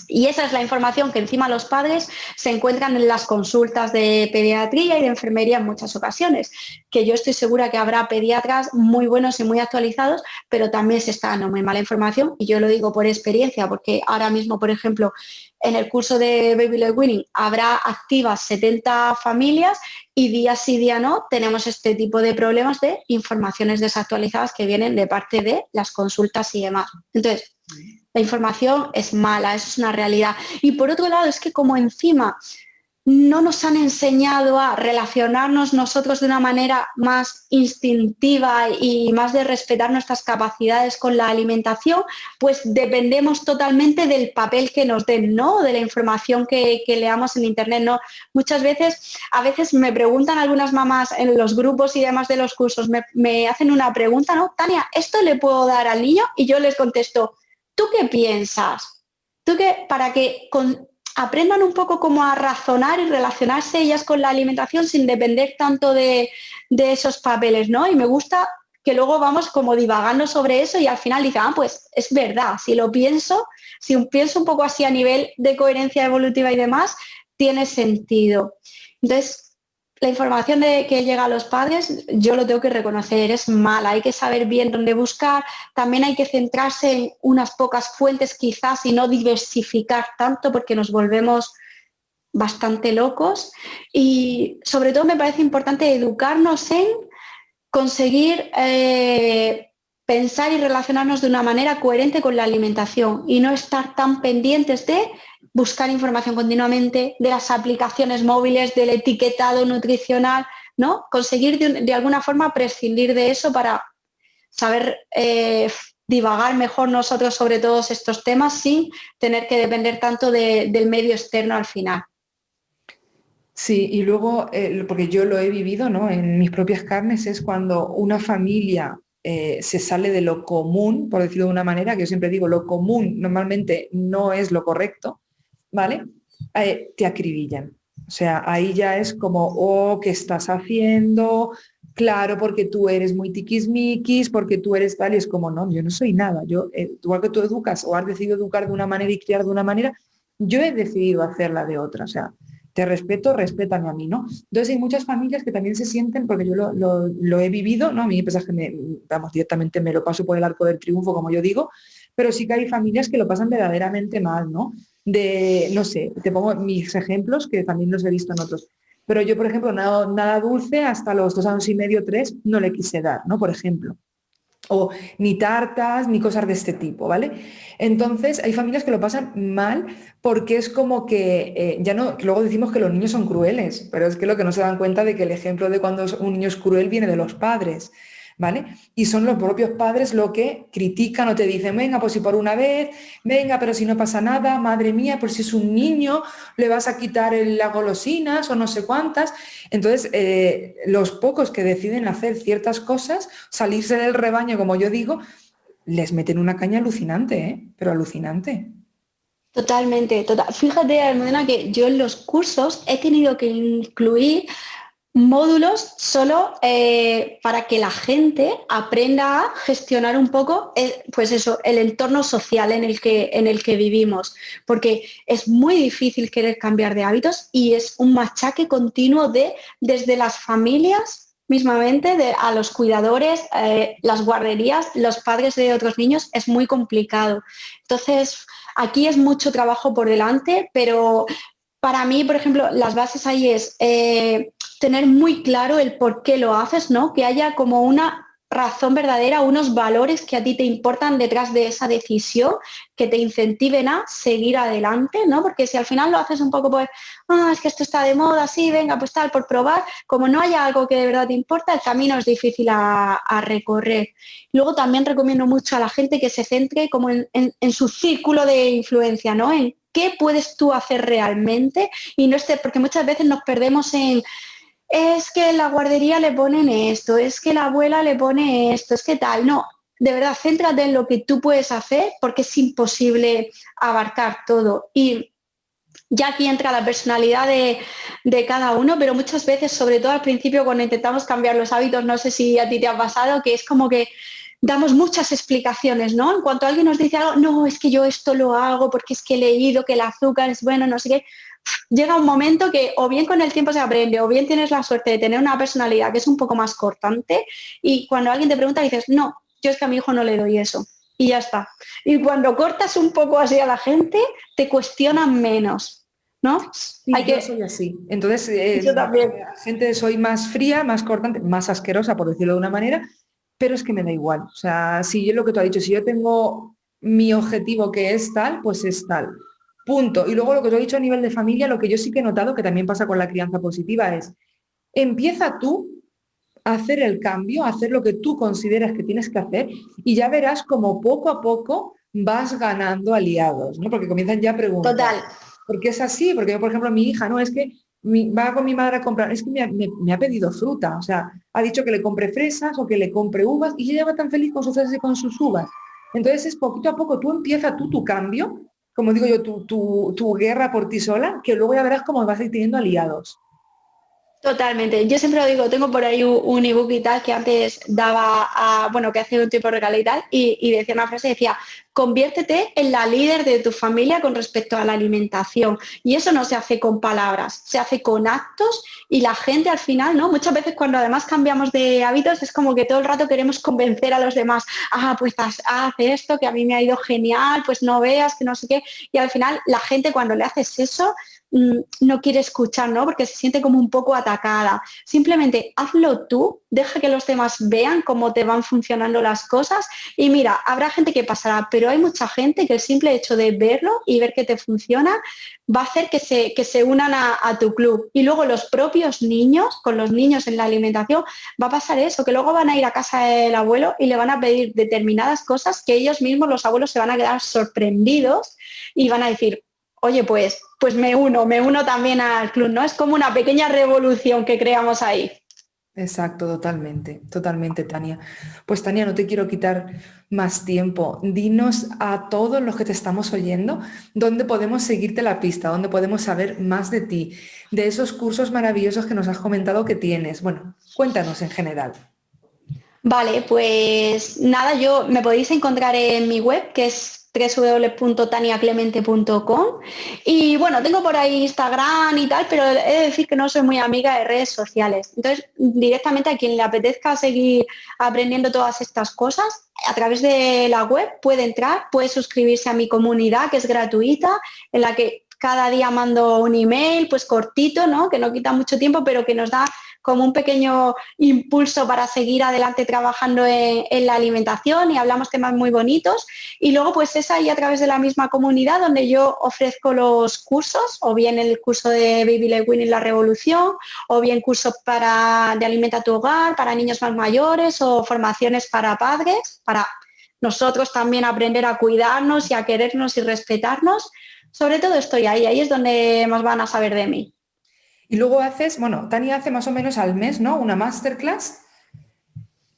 S2: Y esa es la información que encima los padres se encuentran en las consultas de pediatría y de enfermería en muchas ocasiones, que yo estoy segura que habrá pediatras muy buenos y muy actualizados, pero también se está dando muy mala información y yo lo digo por experiencia, porque ahora mismo, por ejemplo, en el curso de Baby Led Weaning habrá activas 70 familias y día sí, día no, tenemos este tipo de problemas de informaciones desactualizadas que vienen de parte de las consultas y demás. Entonces, la información es mala, eso es una realidad. Y por otro lado, es que como encima no nos han enseñado a relacionarnos nosotros de una manera más instintiva y más de respetar nuestras capacidades con la alimentación, pues dependemos totalmente del papel que nos den, ¿no? De la información que leamos en internet, ¿no? Muchas veces, a veces me preguntan algunas mamás en los grupos y demás de los cursos, me hacen una pregunta, ¿no? Tania, ¿esto le puedo dar al niño? Y yo les contesto, ¿tú qué piensas? ¿Tú qué, para que aprendan un poco cómo a razonar y relacionarse ellas con la alimentación sin depender tanto de esos papeles, ¿no? Y me gusta que luego vamos como divagando sobre eso y al final dicen, pues es verdad, si lo pienso, si pienso un poco así a nivel de coherencia evolutiva y demás, tiene sentido. Entonces, la información que llega a los padres, yo lo tengo que reconocer, es mala, hay que saber bien dónde buscar, también hay que centrarse en unas pocas fuentes quizás y no diversificar tanto porque nos volvemos bastante locos y sobre todo me parece importante educarnos en conseguir pensar y relacionarnos de una manera coherente con la alimentación y no estar tan pendientes de buscar información continuamente, de las aplicaciones móviles, del etiquetado nutricional, ¿no? Conseguir de alguna forma prescindir de eso para saber divagar mejor nosotros sobre todos estos temas sin tener que depender tanto del medio externo al final.
S1: Sí, y luego, porque yo lo he vivido, ¿no? En mis propias carnes, es cuando una familia se sale de lo común, por decirlo de una manera, que yo siempre digo, lo común normalmente no es lo correcto, ¿vale? Te acribillan. O sea, ahí ya es como, oh, ¿qué estás haciendo? Claro, porque tú eres muy tiquismiquis, porque tú eres tal, y es como, no, yo no soy nada. Yo, igual que tú educas o has decidido educar de una manera y criar de una manera, yo he decidido hacerla de otra. O sea, te respeto, respétame a mí, ¿no? Entonces hay muchas familias que también se sienten, porque yo lo he vivido, ¿no? A mí pasa que vamos, directamente me lo paso por el arco del triunfo, como yo digo, pero sí que hay familias que lo pasan verdaderamente mal, ¿no? De, no sé, te pongo mis ejemplos, que también los he visto en otros. Pero yo, por ejemplo, nada dulce hasta los 2 años y medio, 3, no le quise dar, ¿no? Por ejemplo, o ni tartas, ni cosas de este tipo, ¿vale? Entonces, hay familias que lo pasan mal porque es como que, ya no, que luego decimos que los niños son crueles, pero es que lo que no se dan cuenta de que el ejemplo de cuando un niño es cruel viene de los padres, ¿vale? Y son los propios padres lo que critican o te dicen, venga, pues si por una vez, venga, pero si no pasa nada, madre mía, pues si es un niño, le vas a quitar las golosinas o no sé cuántas. Entonces, los pocos que deciden hacer ciertas cosas, salirse del rebaño, como yo digo, les meten una caña alucinante, ¿eh? Pero alucinante.
S2: Totalmente, total. Fíjate, Almudena, que yo en los cursos he tenido que incluir módulos solo para que la gente aprenda a gestionar un poco, pues eso, el entorno social en el que vivimos, porque es muy difícil querer cambiar de hábitos y es un machaque continuo desde las familias mismamente, a los cuidadores, las guarderías, los padres de otros niños, es muy complicado. Entonces, aquí es mucho trabajo por delante, pero para mí, por ejemplo, las bases ahí es tener muy claro el por qué lo haces, ¿no? Que haya como una razón verdadera, unos valores que a ti te importan detrás de esa decisión, que te incentiven a seguir adelante, ¿no? Porque si al final lo haces un poco pues, es que esto está de moda, sí, venga, pues tal, por probar, como no haya algo que de verdad te importa, el camino es difícil a recorrer. Luego también recomiendo mucho a la gente que se centre como en su círculo de influencia, ¿no? En qué puedes tú hacer realmente y no esté, porque muchas veces nos perdemos en es que en la guardería le ponen esto, es que la abuela le pone esto, es que tal. No, de verdad, céntrate en lo que tú puedes hacer porque es imposible abarcar todo. Y ya aquí entra la personalidad de cada uno, pero muchas veces, sobre todo al principio, cuando intentamos cambiar los hábitos, no sé si a ti te ha pasado, que es como que damos muchas explicaciones, ¿no? En cuanto alguien nos dice algo, no, es que yo esto lo hago porque es que he leído que el azúcar es bueno, no sé qué. Llega un momento que o bien con el tiempo se aprende o bien tienes la suerte de tener una personalidad que es un poco más cortante y cuando alguien te pregunta dices, no, yo es que a mi hijo no le doy eso y ya está. Y cuando cortas un poco así a la gente, te cuestionan menos, ¿no?
S1: Sí, yo soy así. Entonces,
S2: Yo también.
S1: gente soy más fría, más cortante, más asquerosa, por decirlo de una manera, pero es que me da igual. O sea, si yo lo que tú has dicho, si yo tengo mi objetivo que es tal, pues es tal. punto. Y luego lo que os he dicho a nivel de familia, lo que yo sí que he notado, que también pasa con la crianza positiva, es empieza tú a hacer el cambio, a hacer lo que tú consideras que tienes que hacer y ya verás como poco a poco vas ganando aliados, ¿no? Porque comienzan ya a preguntar,
S2: Total.
S1: ¿por qué es así? Porque yo, por ejemplo, mi hija, no, es que va con mi madre a comprar, es que me ha pedido fruta, o sea, ha dicho que le compre fresas o que le compre uvas y ella va tan feliz con sus fresas y con sus uvas. Entonces es poquito a poco, tú empieza tú tu cambio, como digo yo, tu guerra por ti sola, que luego ya verás cómo vas a ir teniendo aliados.
S2: Totalmente. Yo siempre lo digo, tengo por ahí un ebook y tal que antes daba bueno, que hace un tiempo regalé y tal, y decía una frase, decía, conviértete en la líder de tu familia con respecto a la alimentación. Y eso no se hace con palabras, se hace con actos y la gente al final, ¿no? Muchas veces cuando además cambiamos de hábitos es como que todo el rato queremos convencer a los demás, pues haz esto, que a mí me ha ido genial, pues no veas, que no sé qué. Y al final la gente cuando le haces eso, no quiere escuchar, ¿no? Porque se siente como un poco atacada. Simplemente hazlo tú, deja que los demás vean cómo te van funcionando las cosas y mira, habrá gente que pasará, pero hay mucha gente que el simple hecho de verlo y ver que te funciona va a hacer que se unan a tu club. Y luego los propios niños, con los niños en la alimentación, va a pasar eso, que luego van a ir a casa del abuelo y le van a pedir determinadas cosas que ellos mismos, los abuelos, se van a quedar sorprendidos y van a decir, oye, pues me uno también al club, ¿no? Es como una pequeña revolución que creamos ahí.
S1: Exacto, totalmente, totalmente, Tania. Pues Tania, no te quiero quitar más tiempo. Dinos a todos los que te estamos oyendo dónde podemos seguirte la pista, dónde podemos saber más de ti, de esos cursos maravillosos que nos has comentado que tienes. Bueno, cuéntanos en general.
S2: Vale, pues nada, yo me podéis encontrar en mi web, que es www.taniaclemente.com y bueno, tengo por ahí Instagram y tal, pero he de decir que no soy muy amiga de redes sociales. Entonces, directamente a quien le apetezca seguir aprendiendo todas estas cosas, a través de la web puede entrar, puede suscribirse a mi comunidad, que es gratuita, en la que cada día mando un email, pues cortito, ¿no? Que no quita mucho tiempo, pero que nos da como un pequeño impulso para seguir adelante trabajando en la alimentación y hablamos temas muy bonitos. Y luego pues es ahí a través de la misma comunidad donde yo ofrezco los cursos, o bien el curso de Baby Led Weaning La Revolución, o bien cursos de Alimenta tu Hogar, para niños más mayores, o formaciones para padres, para nosotros también aprender a cuidarnos y a querernos y respetarnos. Sobre todo estoy ahí es donde más van a saber de mí.
S1: Y luego haces, bueno, Tania hace más o menos al mes, ¿no? Una masterclass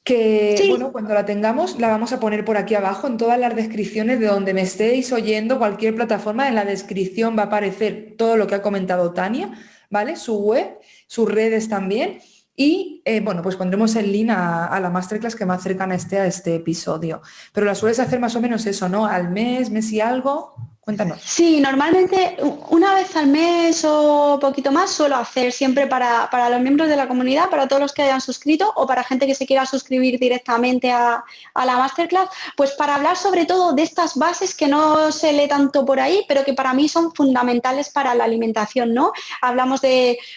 S1: que,
S2: Sí,
S1: bueno, cuando la tengamos la vamos a poner por aquí abajo en todas las descripciones de donde me estéis oyendo, cualquier plataforma, en la descripción va a aparecer todo lo que ha comentado Tania, ¿vale? Su web, sus redes también. Y bueno, pues pondremos el link a la masterclass que más cercana esté a este episodio. Pero la sueles hacer más o menos eso, ¿no? Al mes y algo. Cuéntanos.
S2: sí, normalmente una vez al mes o poquito más suelo hacer siempre para los miembros de la comunidad, para todos los que hayan suscrito o para gente que se quiera suscribir directamente a la masterclass, pues para hablar sobre todo de estas bases que no se lee tanto por ahí, pero que para mí son fundamentales para la alimentación, ¿no? Hablamos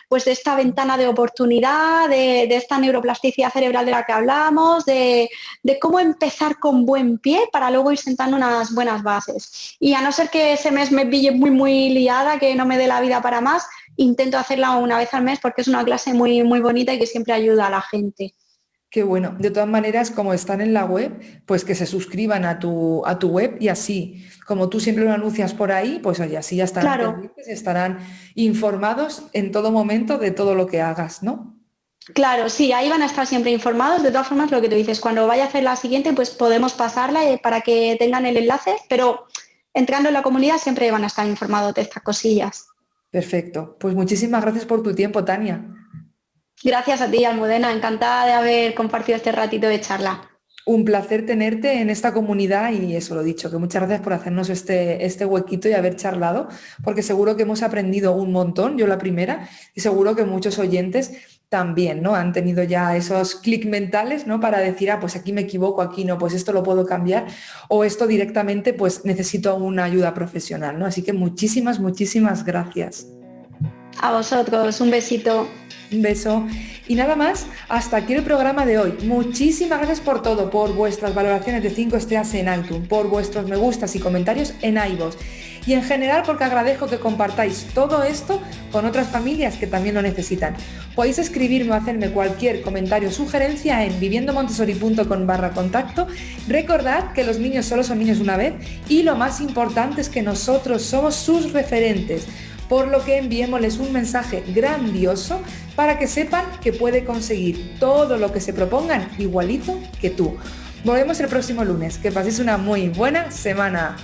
S2: pues de esta ventana de oportunidad, de esta neuroplasticidad cerebral de la que hablamos, de cómo empezar con buen pie para luego ir sentando unas buenas bases. Y a no ser que ese mes me pille muy liada, que no me dé la vida para más, intento hacerla una vez al mes porque es una clase muy bonita y que siempre ayuda a la gente.
S1: Qué bueno. De todas maneras, como están en la web, pues que se suscriban a tu web y así, como tú siempre lo anuncias por ahí, pues oye, así ya estarán
S2: Claro,
S1: pendientes, estarán informados en todo momento de todo lo que hagas, ¿no?
S2: claro, sí, ahí van a estar siempre informados. De todas formas, lo que tú dices, cuando vaya a hacer la siguiente, pues podemos pasarla para que tengan el enlace, pero entrando en la comunidad siempre van a estar informados de estas cosillas.
S1: Perfecto. Pues muchísimas gracias por tu tiempo, Tania.
S2: Gracias a ti, Almudena, encantada de haber compartido este ratito de charla.
S1: Un placer tenerte en esta comunidad y eso lo dicho, que muchas gracias por hacernos este huequito y haber charlado, porque seguro que hemos aprendido un montón, yo la primera, y seguro que muchos oyentes también, ¿no? Han tenido ya esos clic mentales, ¿no? Para decir, pues aquí me equivoco, aquí no, pues esto lo puedo cambiar, o esto directamente, pues necesito una ayuda profesional, ¿no? Así que muchísimas gracias.
S2: A vosotros, un besito.
S1: Un beso. Y nada más, hasta aquí el programa de hoy. Muchísimas gracias por todo, por vuestras valoraciones de 5 estrellas en iTunes, por vuestros me gustas y comentarios en iVoox. y en general porque agradezco que compartáis todo esto con otras familias que también lo necesitan. Podéis escribirme o hacerme cualquier comentario o sugerencia en viviendomontessori.com/contacto. Recordad que los niños solo son niños una vez y lo más importante es que nosotros somos sus referentes, por lo que enviémosles un mensaje grandioso para que sepan que puede conseguir todo lo que se propongan igualito que tú. Volvemos el próximo lunes. Que paséis una muy buena semana.